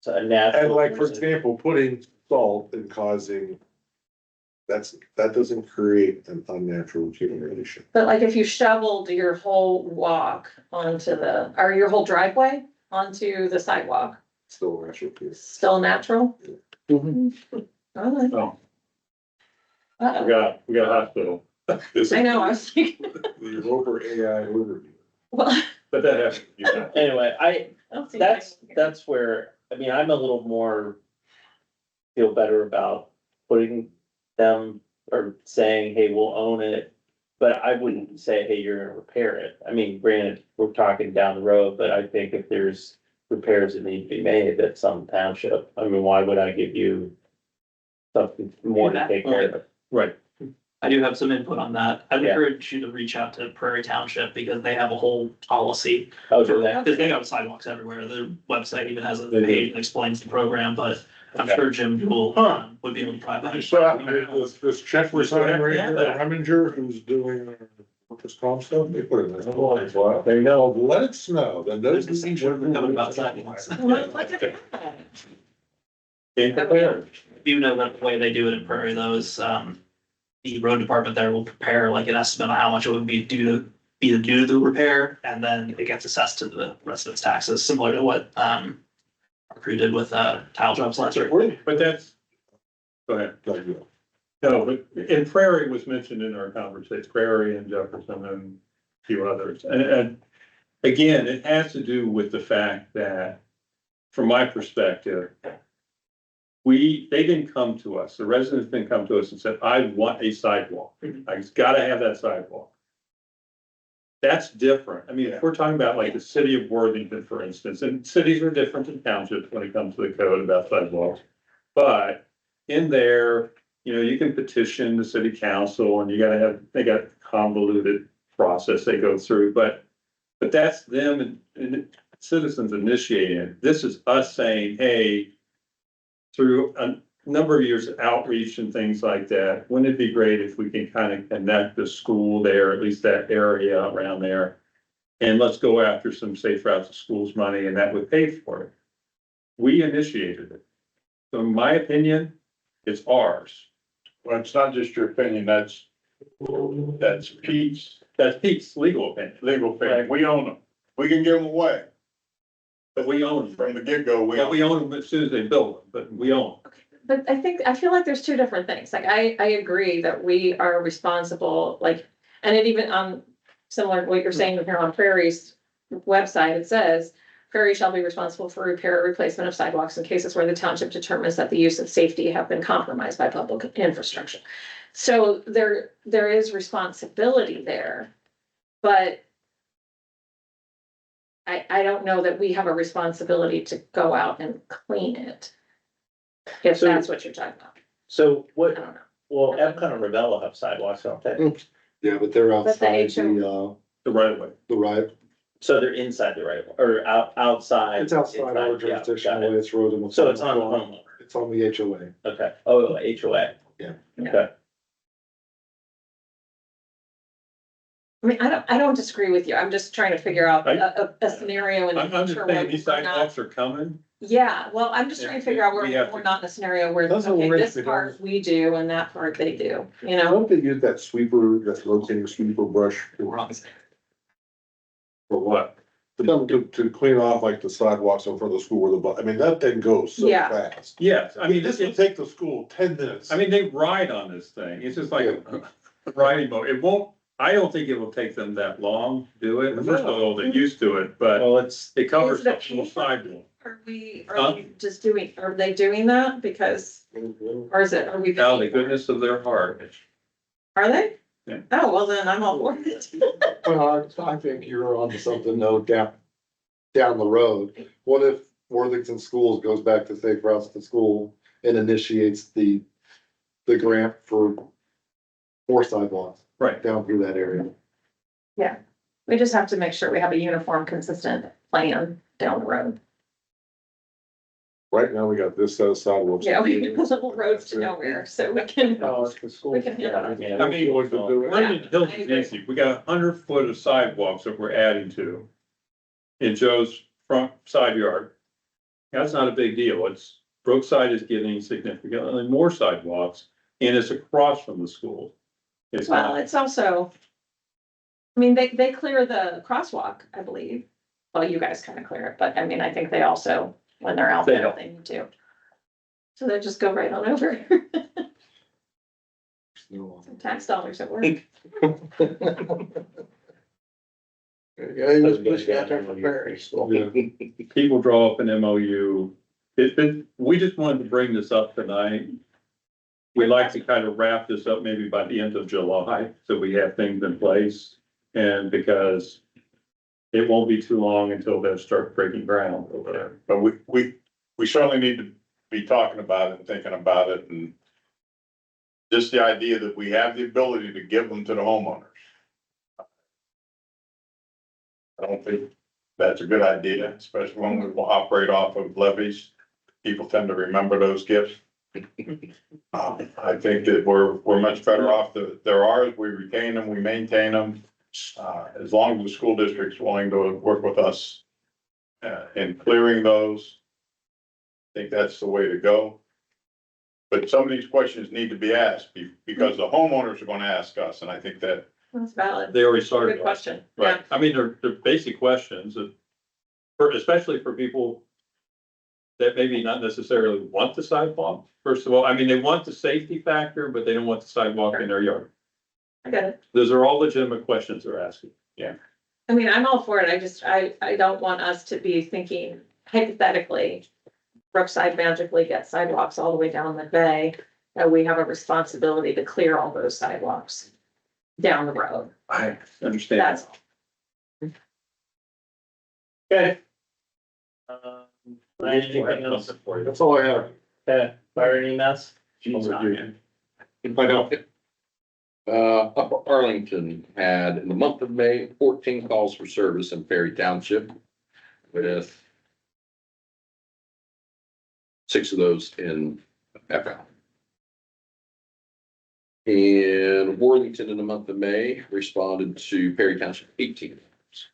So a natural. And like, for example, putting salt and causing, that doesn't create an unnatural accumulation. But like if you shoveled your whole walk or your whole driveway onto the sidewalk, Still a natural accumulation. still natural? Mhm. Alright. Oh. Uh-oh. We got a hospital, I know, I was thinking, The Rover AI overview. well, but that has, you know, Anyway, I don't see anything. that's where, I mean, I'm a little more. Feel better about putting them or saying, hey, we'll own it. But I wouldn't say, hey, you're gonna repair it. I mean, granted, we're talking down the road, but I think if there's repairs that need to be made at some township, I mean, why would I give you something more to take care of? right. I do have some input on that. I'd Yeah. encourage you to reach out to Prairie Township because they have a whole policy. Oh, do that? Because they have sidewalks everywhere. Their website even has a They do. page that explains the program, but I'm Okay. sure Jim Jewell would be able to provide that. So, this check we're signing right Yeah. here, Reminger, who's doing workers' comp stuff, they put it in. There you go. Let it snow, then those. There's a section coming about sidewalks. Well, look at that. Came prepared. You know that the way they do it in Prairie though is, the road department there will prepare like an estimate on how much it would be due to the repair, and then it gets assessed to the residents' taxes, similar to what, our crew did with, tile jobs last year. But that's, go ahead. No, but in Prairie was mentioned in our conversation, Prairie and Jefferson and a few others. And again, it has to do with the fact that, from my perspective, they didn't come to us, the residents didn't come to us and said, I want a sidewalk. I just gotta have that sidewalk. That's different. I mean, if we're talking about like the city of Worthington, for instance, and cities are different than townships when it comes to the code about sidewalks. But in there, you can petition the city council and they got convoluted process they go through, but that's them and citizens initiating it. This is us saying, hey, through a number of years of outreach and things like that, wouldn't it be great if we can kind of connect the school there, at least that area around there? And let's go after some safe routes to schools money, and that would pay for it. We initiated it. So in my opinion, it's ours. Well, it's not just your opinion, that's Pete's That's Pete's legal opinion, legal opinion. We own them. We can give them away. but we own them. From the get-go, we But own we own them as soon as they build them, but we own them. But I feel like there's two different things. Like, I agree that we are responsible, like, and it even, similar to what you're saying here on Prairie's website, it says, Prairie shall be responsible for repair or replacement of sidewalks in cases where the township determines that the use of safety have been compromised by public infrastructure. So there is responsibility there, but I don't know that we have a responsibility to go out and clean it. If So- that's what you're talking about. So I what, don't know. well, Epcot and Ravello have sidewalks, don't they? Yeah, but they're But the outside HO The right of way. the right, So they're inside the right, or outside. it's outside our yeah, jurisdiction, got the it. way it's road. So it's on the homeowner, It's on the HOA. okay, oh, HOA. Yeah. Okay, I mean, I don't disagree with you. I'm just trying to figure out a scenario in the I'm just future saying, where these we're not. sidewalks are coming. Yeah, well, I'm just trying to figure out where We have we're to- not in a scenario where, That's what okay, we're this in. part we do and that part they do, you know? Don't they use that sweeper, that rotating sweeper brush Wrong. For what? to clean off like the sidewalks in front of the school where I mean, that thing goes so Yeah. fast. Yes, I mean, This would take the school 10 minutes. I mean, they ride on this thing. It's just like a riding boat. It won't, I don't think it will take them that long to do it. First of all, they're used to it, but well, it covers Is the it whole cheaper? sidewalk. Are we Huh? are they doing that because, or is it, are we? Out of the goodness of their heart. Are they? Yeah. Oh, well then I'm all for it. Well, I think you're onto something though, down the road. What if Worthington Schools goes back to Safe Routes to School and initiates the grant for more sidewalks Right. down through that area. We just have to make sure we have a uniform, consistent plan down the road. Right now, we got this set of sidewalks. Yeah, we have little roads to nowhere, so we can, Oh, it's the school. We can handle it. Yeah, I mean, Vernon Hills is easy. We got 100 foot of sidewalks that we're adding to. In Joe's front side yard. That's not a big deal. It's, Brookside is getting significantly more sidewalks and it's across from the school. It's well, not, it's also. I mean, they clear the crosswalk, I believe. Well, you guys kind of clear it, but I mean, I think they also, when they're out They there, help. they need to. So they just go right on over. Some tax dollars at work. Yeah, he was pushing out there for Perry. people draw up an MOU. We just wanted to bring this up tonight. We'd like to kind of wrap this up maybe by the end of July, so we have things in place. And because it won't be too long until they start breaking ground over there. But we certainly need to be talking about it and thinking about it and just the idea that we have the ability to give them to the homeowners. I don't think that's a good idea, especially when we will operate off of levies. People tend to remember those gifts. I think that we're much better off that they're ours, we retain them, we maintain them. As long as the school district's willing to work with us in clearing those. I think that's the way to go. But some of these questions need to be asked because the homeowners are gonna ask us, and I think that. That's valid. They already started. Good question. Right, I mean, they're basic questions that, especially for people that maybe not necessarily want the sidewalk, first of all, I mean, they want the safety factor, but they don't want the sidewalk in their yard. I get it. Those are all legitimate questions they're asking. I mean, I'm all for it. I don't want us to be thinking hypothetically. Brookside magically gets sidewalks all the way down the bay. That we have a responsibility to clear all those sidewalks down the road. I understand. That's all. Okay. Anything else? That's all I have. Okay, fire any mess? I know. Upper Arlington had in the month of May, 14 calls for service in Perry Township with 6 of those in FL. And Worthington in the month of May responded to Perry Township 18 calls.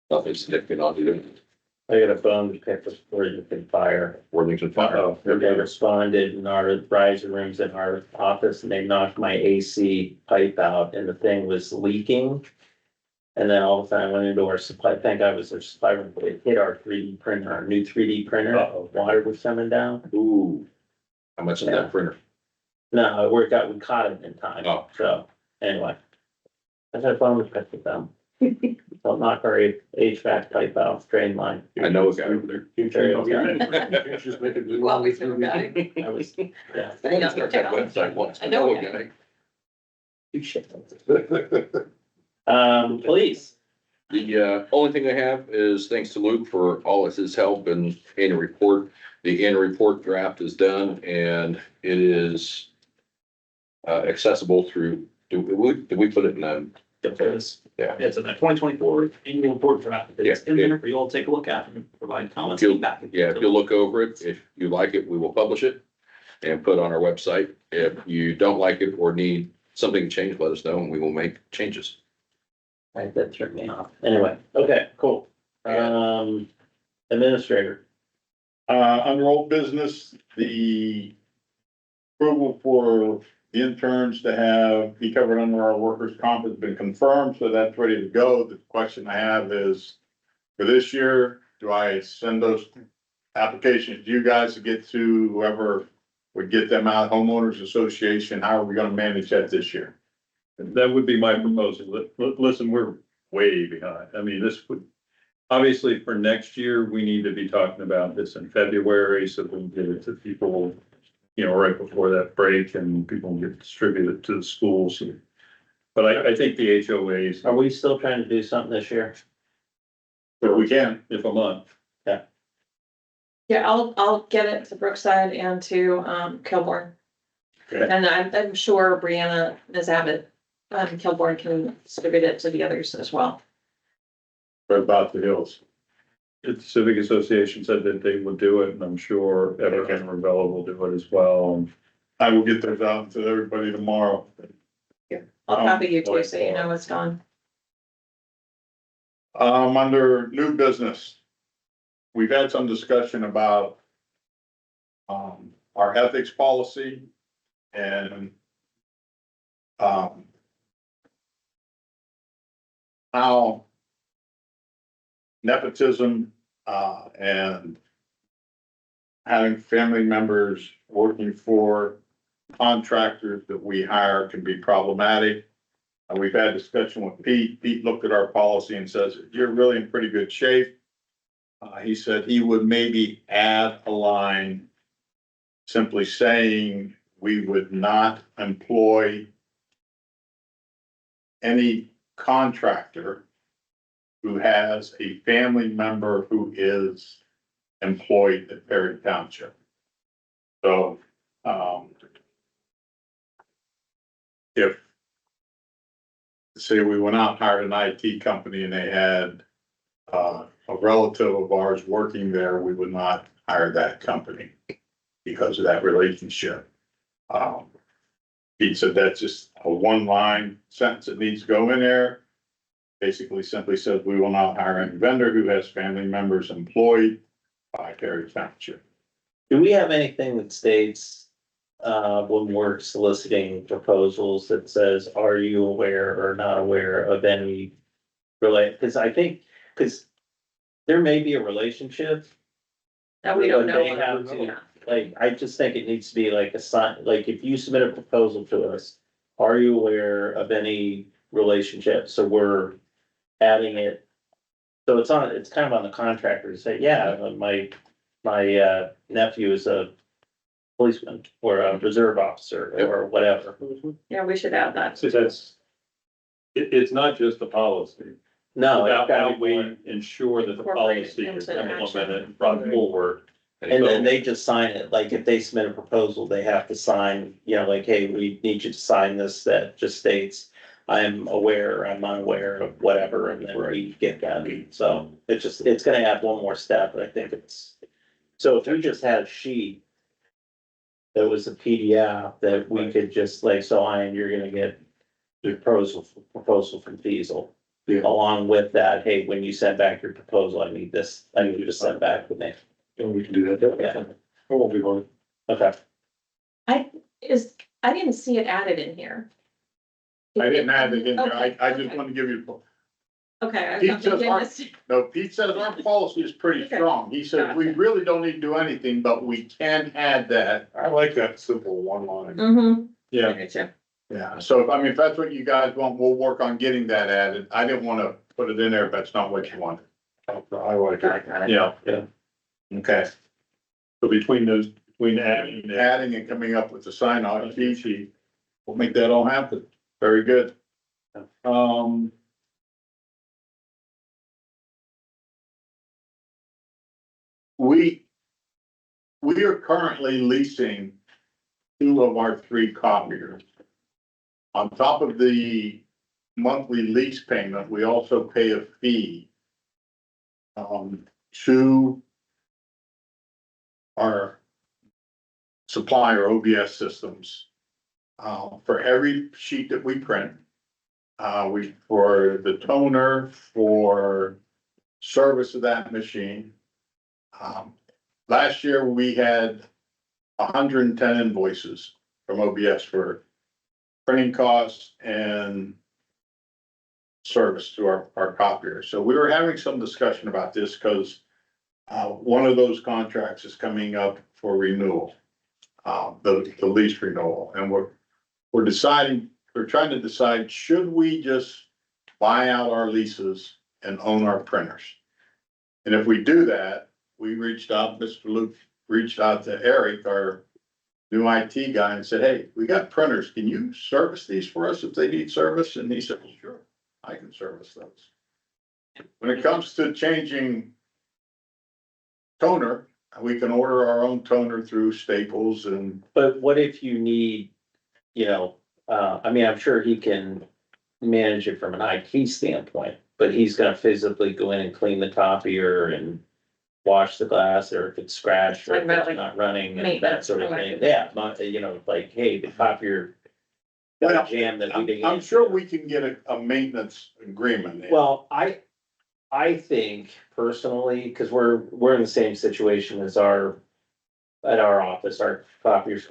Nothing significant on either. I got a phone to pick up for you can fire. Worthington Fire. Uh-oh, they responded in our riser rooms in our office and they knocked my AC pipe out and the thing was leaking. And then all of a sudden I went into our supply, thank God it was their supply room, but it hit our 3D printer, our new 3D printer. Water was coming down. Ooh. How much is Yeah. that printer? No, it worked out. We caught it in time. Oh. So anyway. I got a phone to pick with them. They'll knock our HVAC pipe out, drain line. I know a guy over there. You always know a guy. I was, yeah. I wanted to start that website once. I know a guy. You shit. Police. The only thing I have is thanks to Luke for all of his help in annual report. The annual report draft is done and it is accessible through, did we put it in? Yeah. It's in the 2024 annual report draft. It's Yeah. in there for you all to take a look at and provide comments, If you'll- feedback. Yeah, if you'll look over it, if you like it, we will publish it and put it on our website. If you don't like it or need something changed, let us know and we will make changes. Right, that turned me off. Anyway, okay, cool. Administrator. Under old business, the approval for the interns to be covered under our workers' comp has been confirmed, so that's ready to go. The question I have is, for this year, do I send those applications to you guys to get to whoever would get them out, homeowners association? How are we gonna manage that this year? That would be my proposal. Listen, we're way behind. I mean, this would, obviously for next year, we need to be talking about this in February so we can get it to people, you know, right before that break and people can get distributed to the schools. But I think the HOAs, Are we still trying to do something this year? But we can. if a month, Yeah, I'll get it to Brookside and to, Kilborn. Okay. And I'm sure Brianna, Ms. Abbott, Kilborn can distribute it to the others as well. What about the hills? The Civic Association said that they would do it, and I'm sure Everett and Ravello will do it as well. I will get those out to everybody tomorrow. I'll copy you too, so you know it's gone. Under new business, we've had some discussion about our ethics policy and how nepotism and having family members working for contractors that we hire can be problematic. We've had discussion with Pete. Pete looked at our policy and says, you're really in pretty good shape. He said he would maybe add a line simply saying we would not employ any contractor who has a family member who is employed at Perry Township. So, if, say we went out and hired an IT company and they had a relative of ours working there, we would not hire that company because of that relationship. He said that's just a one-line sentence that needs to go in there. Basically simply says we will not hire any vendor who has family members employed by Perry Township. Do we have anything that states, when we're soliciting proposals that says, are you aware or not aware of any because I think, because there may be a relationship. That we don't know. They have to, like, I just think it needs to be like a sign, like if you submit a proposal to us, are you aware of any relationship? So we're adding it. So it's kind of on the contractor to say, yeah, my nephew is a policeman or a reserve officer or whatever. Yeah, we should add that. So it's not just the policy. No, it's About gotta how we be, ensure that the Incorporate policy is into action. implemented and brought forward. and then they just sign it. Like if they submit a proposal, they have to sign, like, hey, we need you to sign this that just states, I'm aware, I'm unaware of whatever, and then we get that. So it's gonna add one more step, but I think so if we just had a sheet that was a PDF that we could just like, so Ian, you're gonna get the proposal from Diesel. Yeah. Along with that, hey, when you send back your proposal, I need you to send back with me. And we can do that. Yeah. It won't be hard. Okay. I didn't see it added in here. I didn't add it in there. I just want to give you, Okay. Pete says our policy is pretty Okay. strong. He said we really don't need to do anything, but we can add that. I like that simple one line. Mm-hmm. Yeah. Yeah, so I mean, if that's what you guys want, we'll work on getting that added. I didn't want to put it in there if that's not what you wanted. I like it. Yeah, Okay, so between adding that, adding and coming up with the sign off cheat sheet, we'll make that all happen. Very good. We are currently leasing 2 of our 3 copiers. On top of the monthly lease payment, we also pay a fee to our supplier, OBS Systems, for every sheet that we print. For the toner, for service of that machine. Last year, we had 110 invoices from OBS for printing costs and service to our copier. So we were having some discussion about this because one of those contracts is coming up for renewal, the lease renewal, and we're trying to decide, should we just buy out our leases and own our printers? And if we do that, Mr. Luke reached out to Eric, our new IT guy, and said, hey, we got printers. Can you service these for us if they need service? And he said, well, sure, I can service those. When it comes to changing toner, we can order our own toner through Staples and But what if you need, you know, I mean, I'm sure he can manage it from an IT standpoint, but he's gonna physically go in and clean the copier and wash the glass, or if it's scratched or if Talking about, it's like, not running and that maintenance, sort of thing. proactive. Yeah, not, you know, like, hey, the copier got a jam that we didn't. I'm sure we can get a maintenance agreement. Well, I think personally, cause we're in the same situation as at our office, our copiers.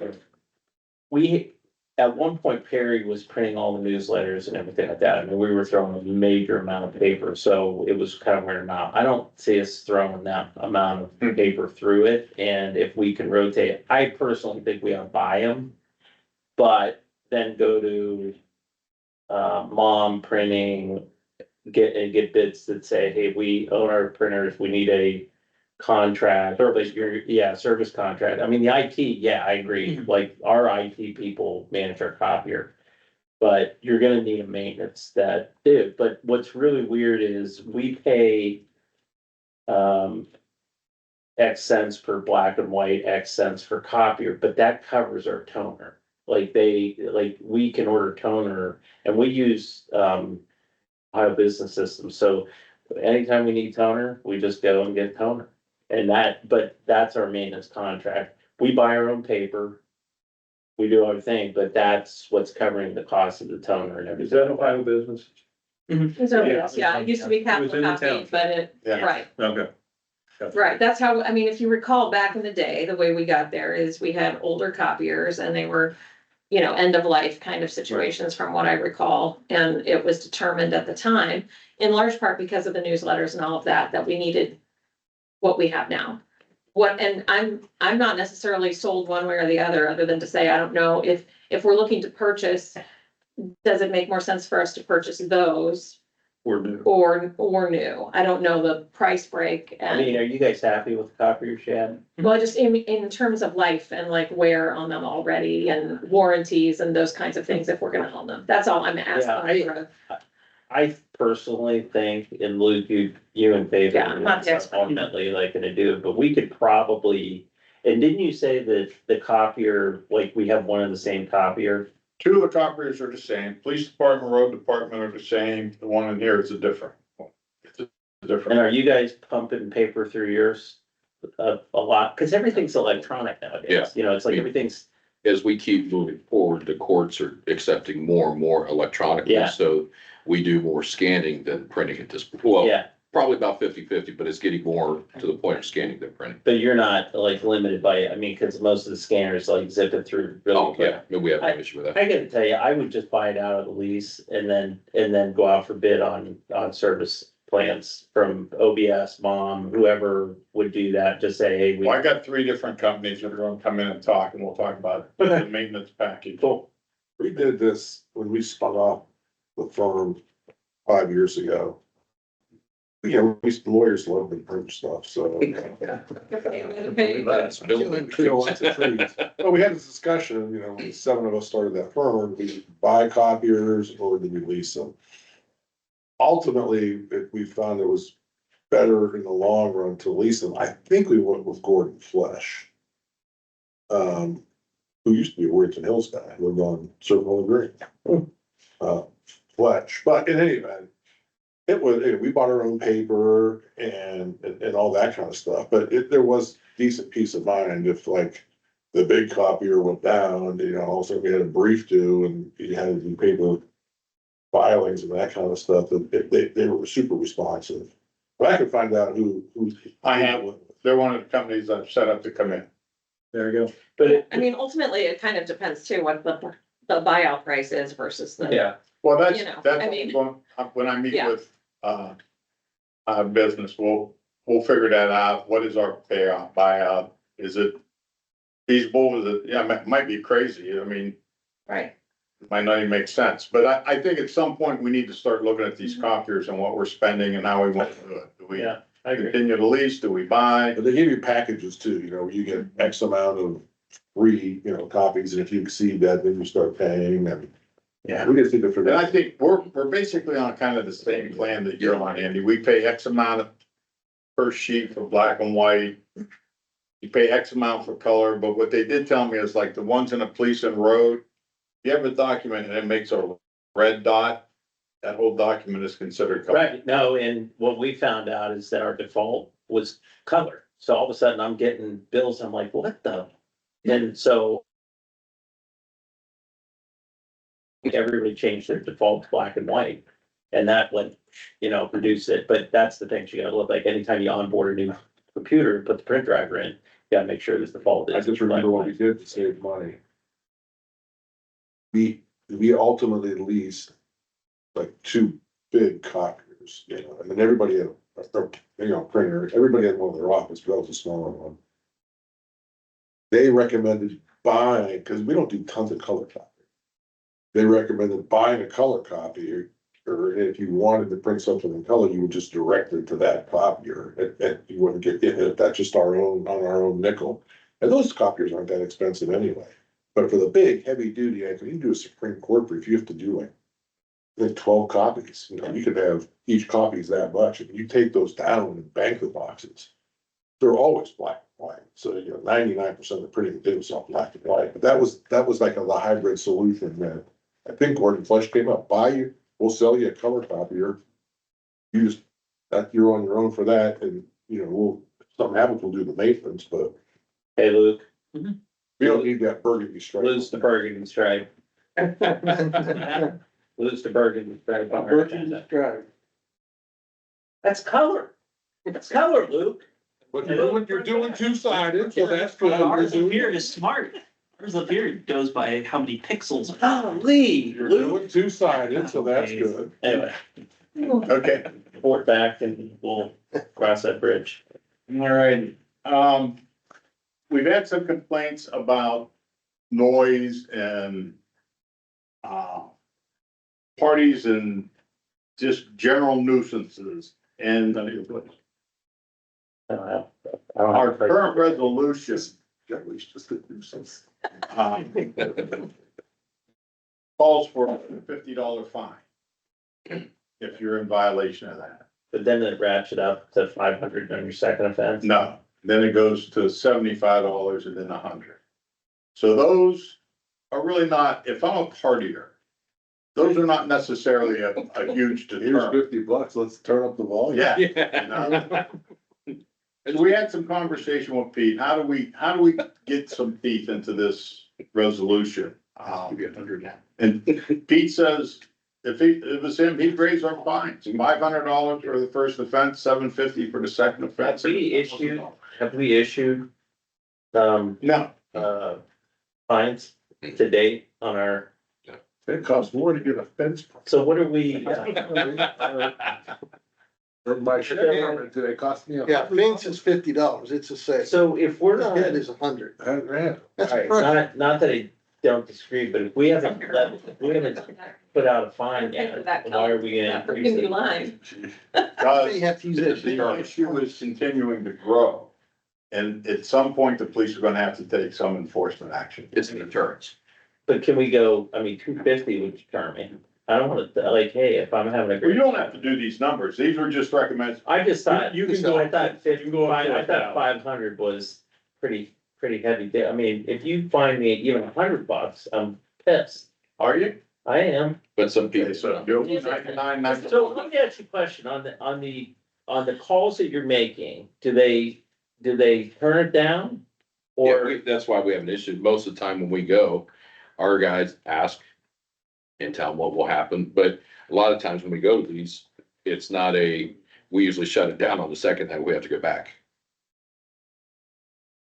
We, at one point Perry was printing all the newsletters and everything like that. I mean, we were throwing a major amount of paper, so it was kind of wearing them out. I don't see us throwing that amount of paper through it, and if we can rotate, I personally think we ought to buy them. But then go to, Mom Printing, get bids that say, hey, we own our printers, we need a contract, or like service contract. I mean, the IT, yeah, I agree, like our IT people manage our copier. But you're gonna need a maintenance that do, but what's really weird is we pay X cents per black and white, X cents for copier, but that covers our toner. Like we can order toner, and we use Ohio Business System, so anytime we need toner, we just go and get toner. And but that's our maintenance contract. We buy our own paper. We do our thing, but that's what's covering the cost of the toner and Is everything. that Ohio business? So, Yeah. yeah, it used to be It was capital in the copy, township. but it, Yeah. right. Okay. Right, that's how, I mean, if you recall back in the day, the way we got there is we had older copiers and they were, you know, end of life kind of situations from what I recall. And it was determined at the time, in large part because of the newsletters and all of that, that we needed what we have now. And I'm not necessarily sold one way or the other than to say, I don't know if we're looking to purchase, does it make more sense for us to purchase those We're new. or new? I don't know the price break I mean, and, are you guys happy with the copier, Shad? well, just in terms of life and like wear on them already and warranties and those kinds of things, if we're gonna own them. That's all I'm asking. I personally think, and Luke, you and Faith Yeah, I'm not the are expert. ultimately like gonna do it, but we could probably, and didn't you say that the copier, like we have one of the same copier? two of the copiers are the same. Police department, road department are the same. The one in here is a different one. It's a And different. are you guys pumping paper through yours a lot? Cause everything's electronic nowadays. Yeah. You know, it's like everything's, As we keep moving forward, the courts are accepting more and more electronically, Yeah. so we do more scanning than printing at this, well, yeah, probably about 50-50, but it's getting more to the point of scanning than printing. but you're not like limited by, I mean, cause most of the scanners like zip it through really Oh, quick. yeah, no, we have no issue with that. I gotta tell you, I would just buy it out of the lease and then go out for bid on service plans from OBS, Mom, whoever would do that, just say, hey, we. Well, I got three different companies that are gonna come in and talk, and we'll talk about the maintenance package. Cool. We did this when we spun off the firm 5 years ago. You know, lawyers love to print stuff, so. Well, we had this discussion, you know, when 7 of us started that firm, we buy copiers or did we lease them? Ultimately, we found it was better in the long run to lease them. I think we went with Gordon Flesh. Who used to be a Worthington Hills guy, lived on Circle Green. Fletch, but in any event, it was, we bought our own paper and all that kind of stuff, but there was decent peace of mind if like the big copier went down, you know, also we had a brief due and you had to do paper filings and that kind of stuff, that they were super responsive. But I could find out who. I have, they're one of the companies I've set up to come in. There you go. But I mean, ultimately, it kind of depends too, what the buyout price is versus the. yeah, Well, that's, You know, that's I mean- when I meet Yeah. with, business, we'll figure that out. What is our payout, buyout? Is it feasible? Is it, yeah, it might be crazy. I mean, Right, it might not even make sense, but I think at some point we need to start looking at these copiers and what we're spending and how we want to do it. Do we yeah, I agree. continue to lease? Do we buy? But they give you packages too, you know, you get X amount of free, you know, copies, and if you exceed that, then you start paying and. Yeah. We just need to figure And I out. think we're basically on kind of the same plan that you're on, Andy. We pay X amount of per sheet for black and white. you pay X amount for color, but what they did tell me is like the ones in a police and road, if you have a document and it makes a red dot, that whole document is considered color. Right, no, and what we found out is that our default was color. So all of a sudden I'm getting bills, I'm like, what the? And so everybody changed their default to black and white. And that would, reduce it, but that's the thing, you gotta look like anytime you onboard a new computer, put the print driver in, you gotta make sure this default is. I just remember what we did to save money. We ultimately leased like two big copiers, and then everybody had a printer, everybody had one in their office, but that was a smaller one. They recommended buying, because we don't do tons of color copy. They recommended buying a color copier, or if you wanted to print something in color, you would just direct it to that copier, and you wouldn't get it. That's just on our own nickel. And those copiers aren't that expensive anyway. But for the big, heavy duty, you can do a Supreme Court brief, you have to do like 12 copies. You could have each copy is that much. If you take those down and bank the boxes, they're always black and white. So 99% of the printing did was all black and white. But that was like the hybrid solution that I think Gordon Flesh came up. We'll sell you a color copier. You just you're on your own for that, and if something happens, we'll do the maintenance. But Hey, Luke, we don't need that burgundy stripe. lose the burgundy stripe. Lose the burgundy stripe. on our agenda. That's color. It's color, Luke. But you're doing two-sided, so that's good. Ours up here is smart. Ours up here goes by how many pixels. Golly, You're Luke. doing two-sided, so that's good. Anyway, Okay, report back and we'll cross that bridge. all right. We've had some complaints about noise and parties and just general nuisances. And I don't know. I don't our have- current resolution Generally, it's just a nuisance. calls for a $50 fine if you're in violation of that. But then it ratchet up to 500 on your second offense. No, then it goes to $75 and then 100. So those are really not, if I'm a partier, those are not necessarily a huge Here's deterrent. $50, let's turn up the volume. Yeah. you know? And we had some conversation with Pete, how do we get some teeth into this resolution? And Pete says, if it was him, he'd raise our fines, $500 for the first offense, $750 for the second offense. Have we issued, No, fines to date on our, It costs more to get a fence. so what are we? My sheriff today cost me Yeah, fence is $50, it's a sale. So if we're not, Head is $100. $100. That's right, correct. not that I don't disagree, but if we haven't put out a fine yet, why are we gonna That increase freaking it? line. because You have to use it. the issue is continuing to grow. And at some point, the police are gonna have to take some enforcement action. It's an deterrence. But can we go, $250 would deter me. I don't wanna, hey, if I'm having a Well, great. you don't have to do these numbers. These were just recommended. I just thought, You can go I up thought to- you can go up to I thought 1,000. 500 was pretty heavy. If you find me even $100, I'm pissed. Are you? I am. But some people, Okay, so go 99, So let me ask you a question on the calls that you're making, do they turn it down? yeah, Or, that's why we have an issue. Most of the time when we go, our guys ask and tell them what will happen. But a lot of times when we go to these, it's not we usually shut it down on the second that we have to go back.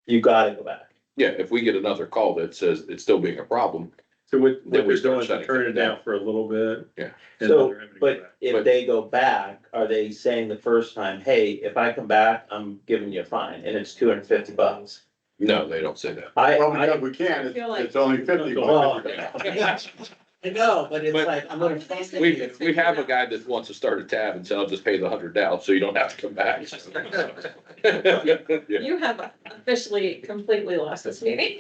you gotta go back? Yeah, if we get another call that says it's still being a problem, So what Then we we're start doing is shutting turn it things down. down for a little bit. Yeah. and then So, they're having to go but back. if But- they go back, are they saying the first time, hey, if I come back, I'm giving you a fine, and it's $250? no, they don't say that. well, because we can, I feel like- it's only 50. Well, I know, but it's But- like, I'm gonna. We have a guy that wants to start a tab and said, I'll just pay the 100 down, so you don't have to come back. Yeah. You have officially completely lost this meeting.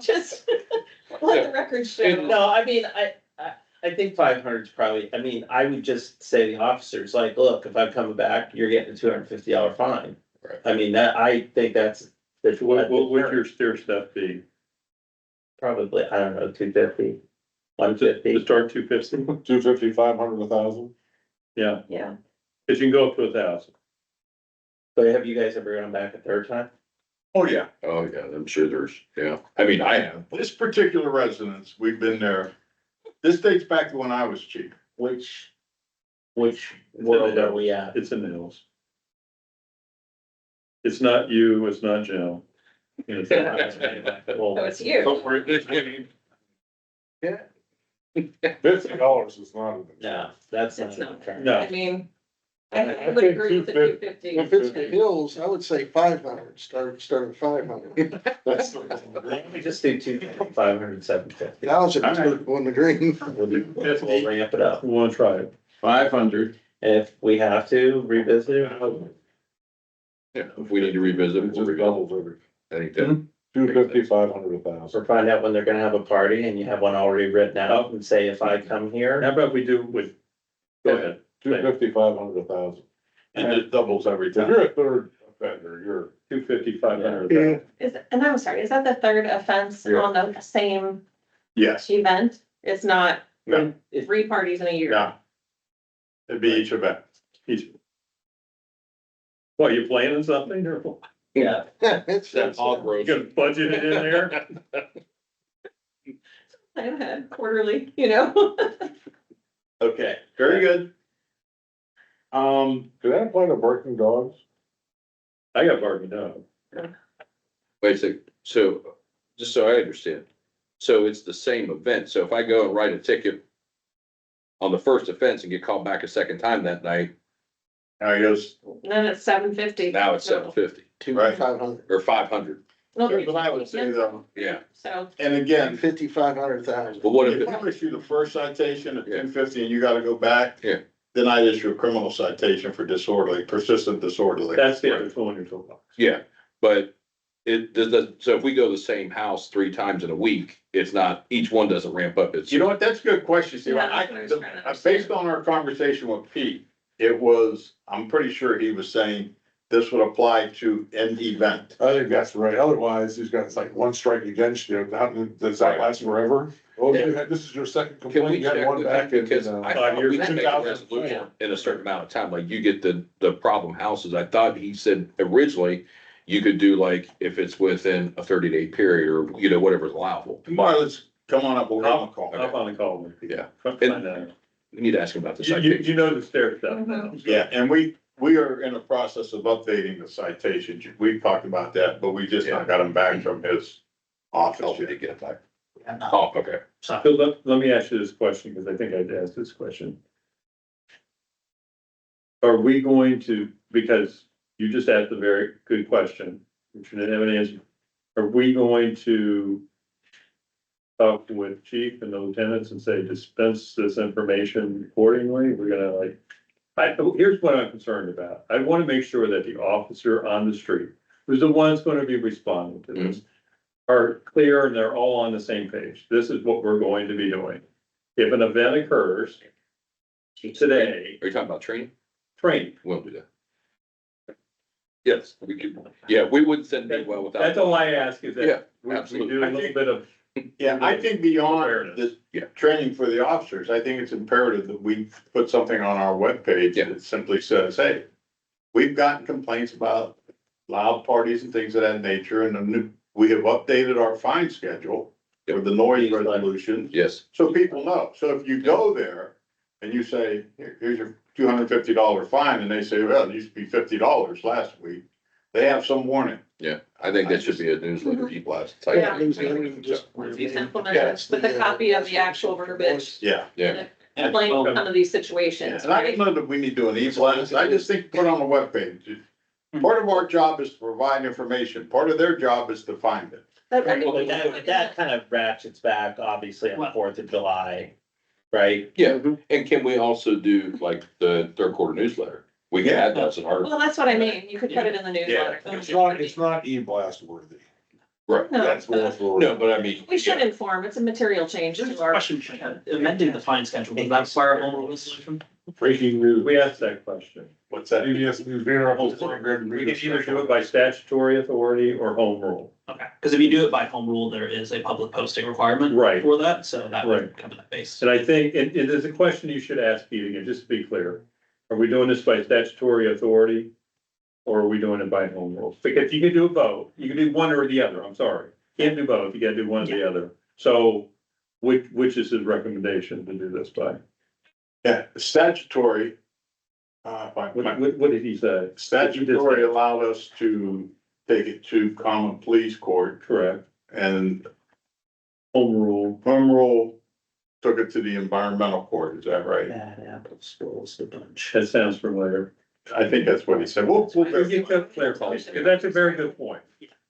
Just let the record show. No, I think 500 is probably, I would just say to the officers, like, look, if I'm coming back, you're getting a $250 fine. Right. I mean, I think that's. What would your stair step be? Probably, I don't know, 250, To 150. start 250? 250, 500, 1,000. Yeah, Yeah. cause you can go up to 1,000. But have you guys ever gone back a third time? Oh, yeah. Oh, yeah, I'm sure there's, yeah. I mean, I have. This particular residence, we've been there. This dates back to when I was chief. Which It's in the world are hills. we at? It's in the hills. It's not you, it's not Jim. It's Oh, it's you. $50 is not. No, that's It's not. not. fair. No. I mean, I I would think agree with the 250. 250. If it's the hills, I would say 500, start at 500. That's. Why don't we just do 250, 500, 750? Thousand is good on the green. We'll ramp it up. We wanna try it. 500. If we have to revisit it, Yeah, if we need to revisit, we'll revisit. I think that, 250, 500, 1,000. or find out when they're gonna have a party and you have one already written out and say, if I come here. How about we do with, go ahead. 250, 500, 1,000. And it doubles every If time. you're a third offender, you're. 250, 500. Yeah. And I'm sorry, is that the third offense Yeah. on the same Yes, event? It's not no, 3 parties in a year? no. It'd be each event. What, you planning something or Yeah. It's, that hog you roast. gonna budget it in there? Plan ahead quarterly, you know? Okay, very good. Could that apply to barking dogs? I got barking dog. Wait a sec, so, just so I understand, so it's the same event, so if I go and write a ticket on the first offense and get called back a second time that night, Now he goes, Then it's 750. now it's 750 Right. 500, or 500, No, here's what I would say though, yeah. So, and again, 50, 500,000. But what if if, I issue the first citation at Yeah. 250 and you gotta go back. Yeah. Then I'd issue a criminal citation for persistent disorderly. That's the other one you're talking about. yeah, but it does, so if we go to the same house 3 times in a week, it's not, each one doesn't ramp up, it's. You know what, that's a good question, Steve. Yeah, that's what I was trying to Based on our conversation with Pete, it was, I'm pretty sure he was saying this would apply to an event. I think that's right. Otherwise, he's got like one strike against you. Does that last forever? Oh, this is your second Can complaint. we You had check one with back that? in, Because I thought we can make a 2004. resolution in a certain amount of time, like you get the problem houses. I thought he said originally you could do like if it's within a 30-day period or, you know, whatever's allowable. Tomorrow, let's come on up, we'll have a call. Up on the call. Yeah. Find out. We need to ask him about the You citation. know the stair stuff now. so. Yeah, and we are in the process of updating the citations. We've talked about that, but we just not got them back from his Oh, office we yet. did get it back. Yeah, no. Oh, okay. So, So let me ask you this question, because I think I'd asked this question. Are we going to, because you just asked a very good question, which you didn't have an answer. Are we going to talk with chief and the lieutenants and say dispense this information accordingly? We're gonna like, here's what I'm concerned about. I want to make sure that the officer on the street, who's the one that's going to be responding to this, are clear and they're all on the same page. This is what we're going to be doing. If an event occurs today, Are you talking about training? train. We'll do that. Yes, we could, yeah, we wouldn't send me well without. That's all I ask is Yeah, that we absolutely. do a little bit of, Yeah, I think beyond Awareness. the training for the officers, I think it's imperative that we put something on our webpage Yeah. that simply says, hey, we've gotten complaints about loud parties and things of that nature, and we have updated our fine schedule for the noise resolution, Yes, so people know. So if you go there and you say, here's your $250 fine, and they say, well, it used to be $50 last week, they have some warning. yeah, I think that should be a newsletter, e-blast. type. Yeah. Just- if you implement Yeah, it it's with a the, copy of the actual verbiage, Yeah. Yeah, explain some of these situations, And I right? don't know that we need to do an e-blast, I just think put on the webpage. Part of our job is to provide information, part of their job is to find it. But I Well, think- that kind of ratchets back, obviously, on the 4th of July, right? yeah, and can we also do like the third quarter newsletter? We can add that as an article, Well, that's what I mean. You could put it in the newsletter. It's not e-blast worthy. Right. No, That's what. No, but I mean. we should inform, it's a material change Just to a our. question, amending the fine schedule, does that require a home rule resolution? Breaking news. We asked that question. What's that? CBS News Bureau. We can either do it by statutory authority or home rule. Okay, because if you do it by home rule, there is a public posting requirement. Right. For that, so that would Right. cover that base. And I think, and there's a question you should ask, Pete, again, just to be clear. Are we doing this by statutory authority? Or are we doing it by home rule? Because you can do both. You can do one or the other. I'm sorry. You can't do both. You gotta do one or the other. So which is his recommendation to do this by? Yeah, statutory. What did he say? Statutory allowed us to take it to common pleas court Correct. and Home rule. home rule took it to the environmental court, is that right? Bad apple spoils the bunch. That sounds familiar. I think that's what he said. We'll We'll get that clarified. That's a very good point.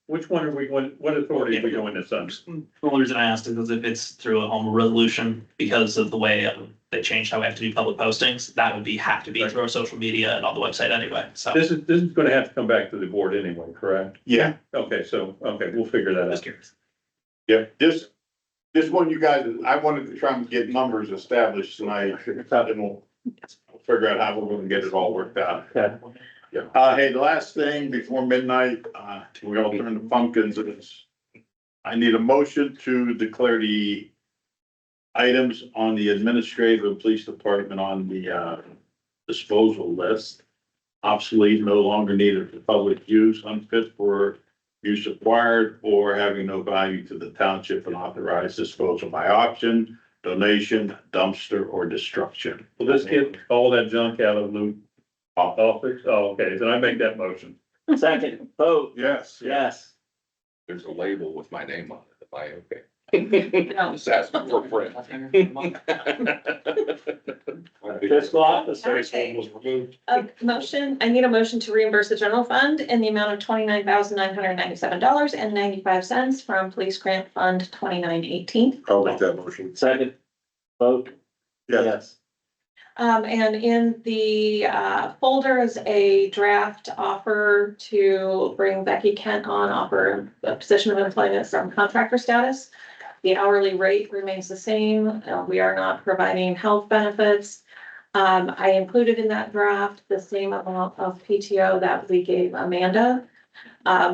Which one are we going, what authority are we doing this under? The only reason I asked is because if it's through a home rule resolution, because of the way they changed how we have to do public postings, that would have to be through our social media and on the website anyway, so. This is gonna have to come back to the board anyway, correct? Yeah, Okay, we'll figure that Just out. curious. yeah, this one, you guys, I wanted to try and get numbers established tonight, and we'll figure out how we're gonna get it all worked out. Okay. Hey, the last thing before midnight, we all turn to pumpkins, is I need a motion to declare the items on the administrative and police department on the, disposal list obsolete, no longer needed for public use, unfit for use acquired, or having no value to the township and authorized disposal by auction, donation, dumpster, or destruction. Will this get all that junk out of Luke office? Oh, okay, then I make that motion. Second, vote, Yes. yes. There's a label with my name on it. Am I okay? No. Just asking for a friend. Fiscal officer. Okay. Was removed. A motion, I need a motion to reimburse the general fund in the amount of $29,997.95 from Police Grant Fund 2918. I'll make that motion. Second, vote, Yeah, yes. And in the folder is a draft offer to bring Becky Kent on, offer a position of employment from contractor status. The hourly rate remains the same. We are not providing health benefits. I included in that draft the same amount of PTO that we gave Amanda,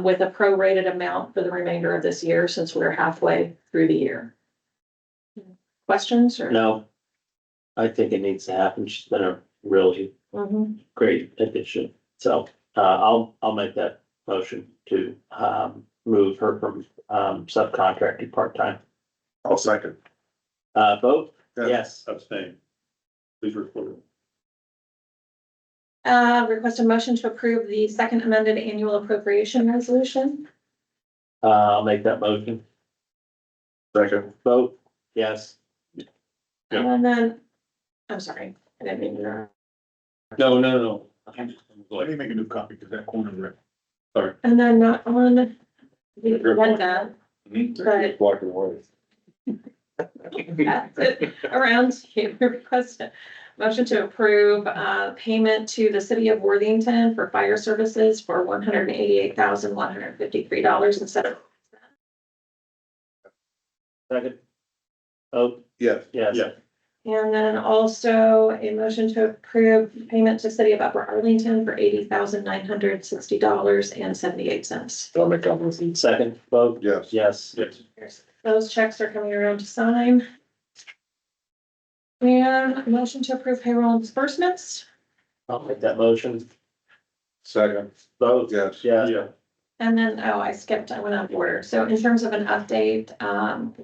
with a prorated amount for the remainder of this year, since we're halfway through the year. Questions or? No, I think it needs to happen. She's been a really Mhm. great addition. So, I'll make that motion to, move her from, subcontracting part-time. I'll second. Vote, Yeah. yes. Abstain. Please report. Request a motion to approve the second amended annual appropriation resolution. I'll make that motion. Second. Vote, yes. Yeah. And then, I'm sorry, I didn't mean to. No. Let me make a new copy, because that corner ripped. And then not on the agenda, but Black and white. that's it. Around here, request a motion to approve, payment to the city of Worthington for fire services for $188,153.07. Second. Vote, Yes. yes. Yeah. And then also a motion to approve payment to city of Upper Arlington for $80,960.78. I'll make that motion. Second, vote, Yes. yes. Those checks are coming around to sign. And a motion to approve payroll and disbursements. I'll make that motion. Second. Vote, Yes. yeah. And then, I went out of order. So in terms of an update,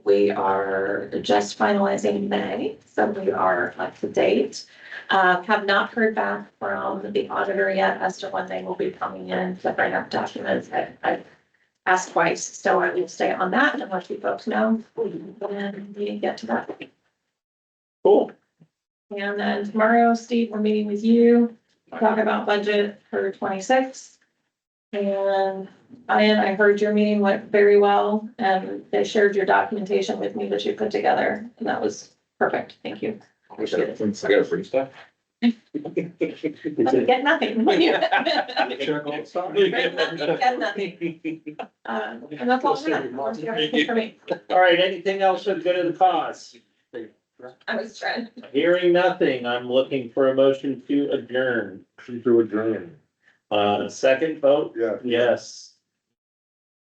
we are just finalizing May, so we are up to date. Have not heard back from the auditor yet as to when they will be coming in to bring up documents. I've asked twice, so I will stay on that and let you folks know when we get to that. Cool. And then tomorrow, Steve, we're meeting with you, talk about budget for 26. And I heard your meeting went very well, and they shared your documentation with me that you put together, and that was perfect. Thank you. Appreciate it. I got a free stuff. You get nothing. Check all the time. You get nothing. And that's all I have. Unless you have anything for me. All right, anything else for the good of the cause? I was trying. Hearing nothing, I'm looking for a motion to adjourn. To adjourn. Second vote? Yeah. Yes.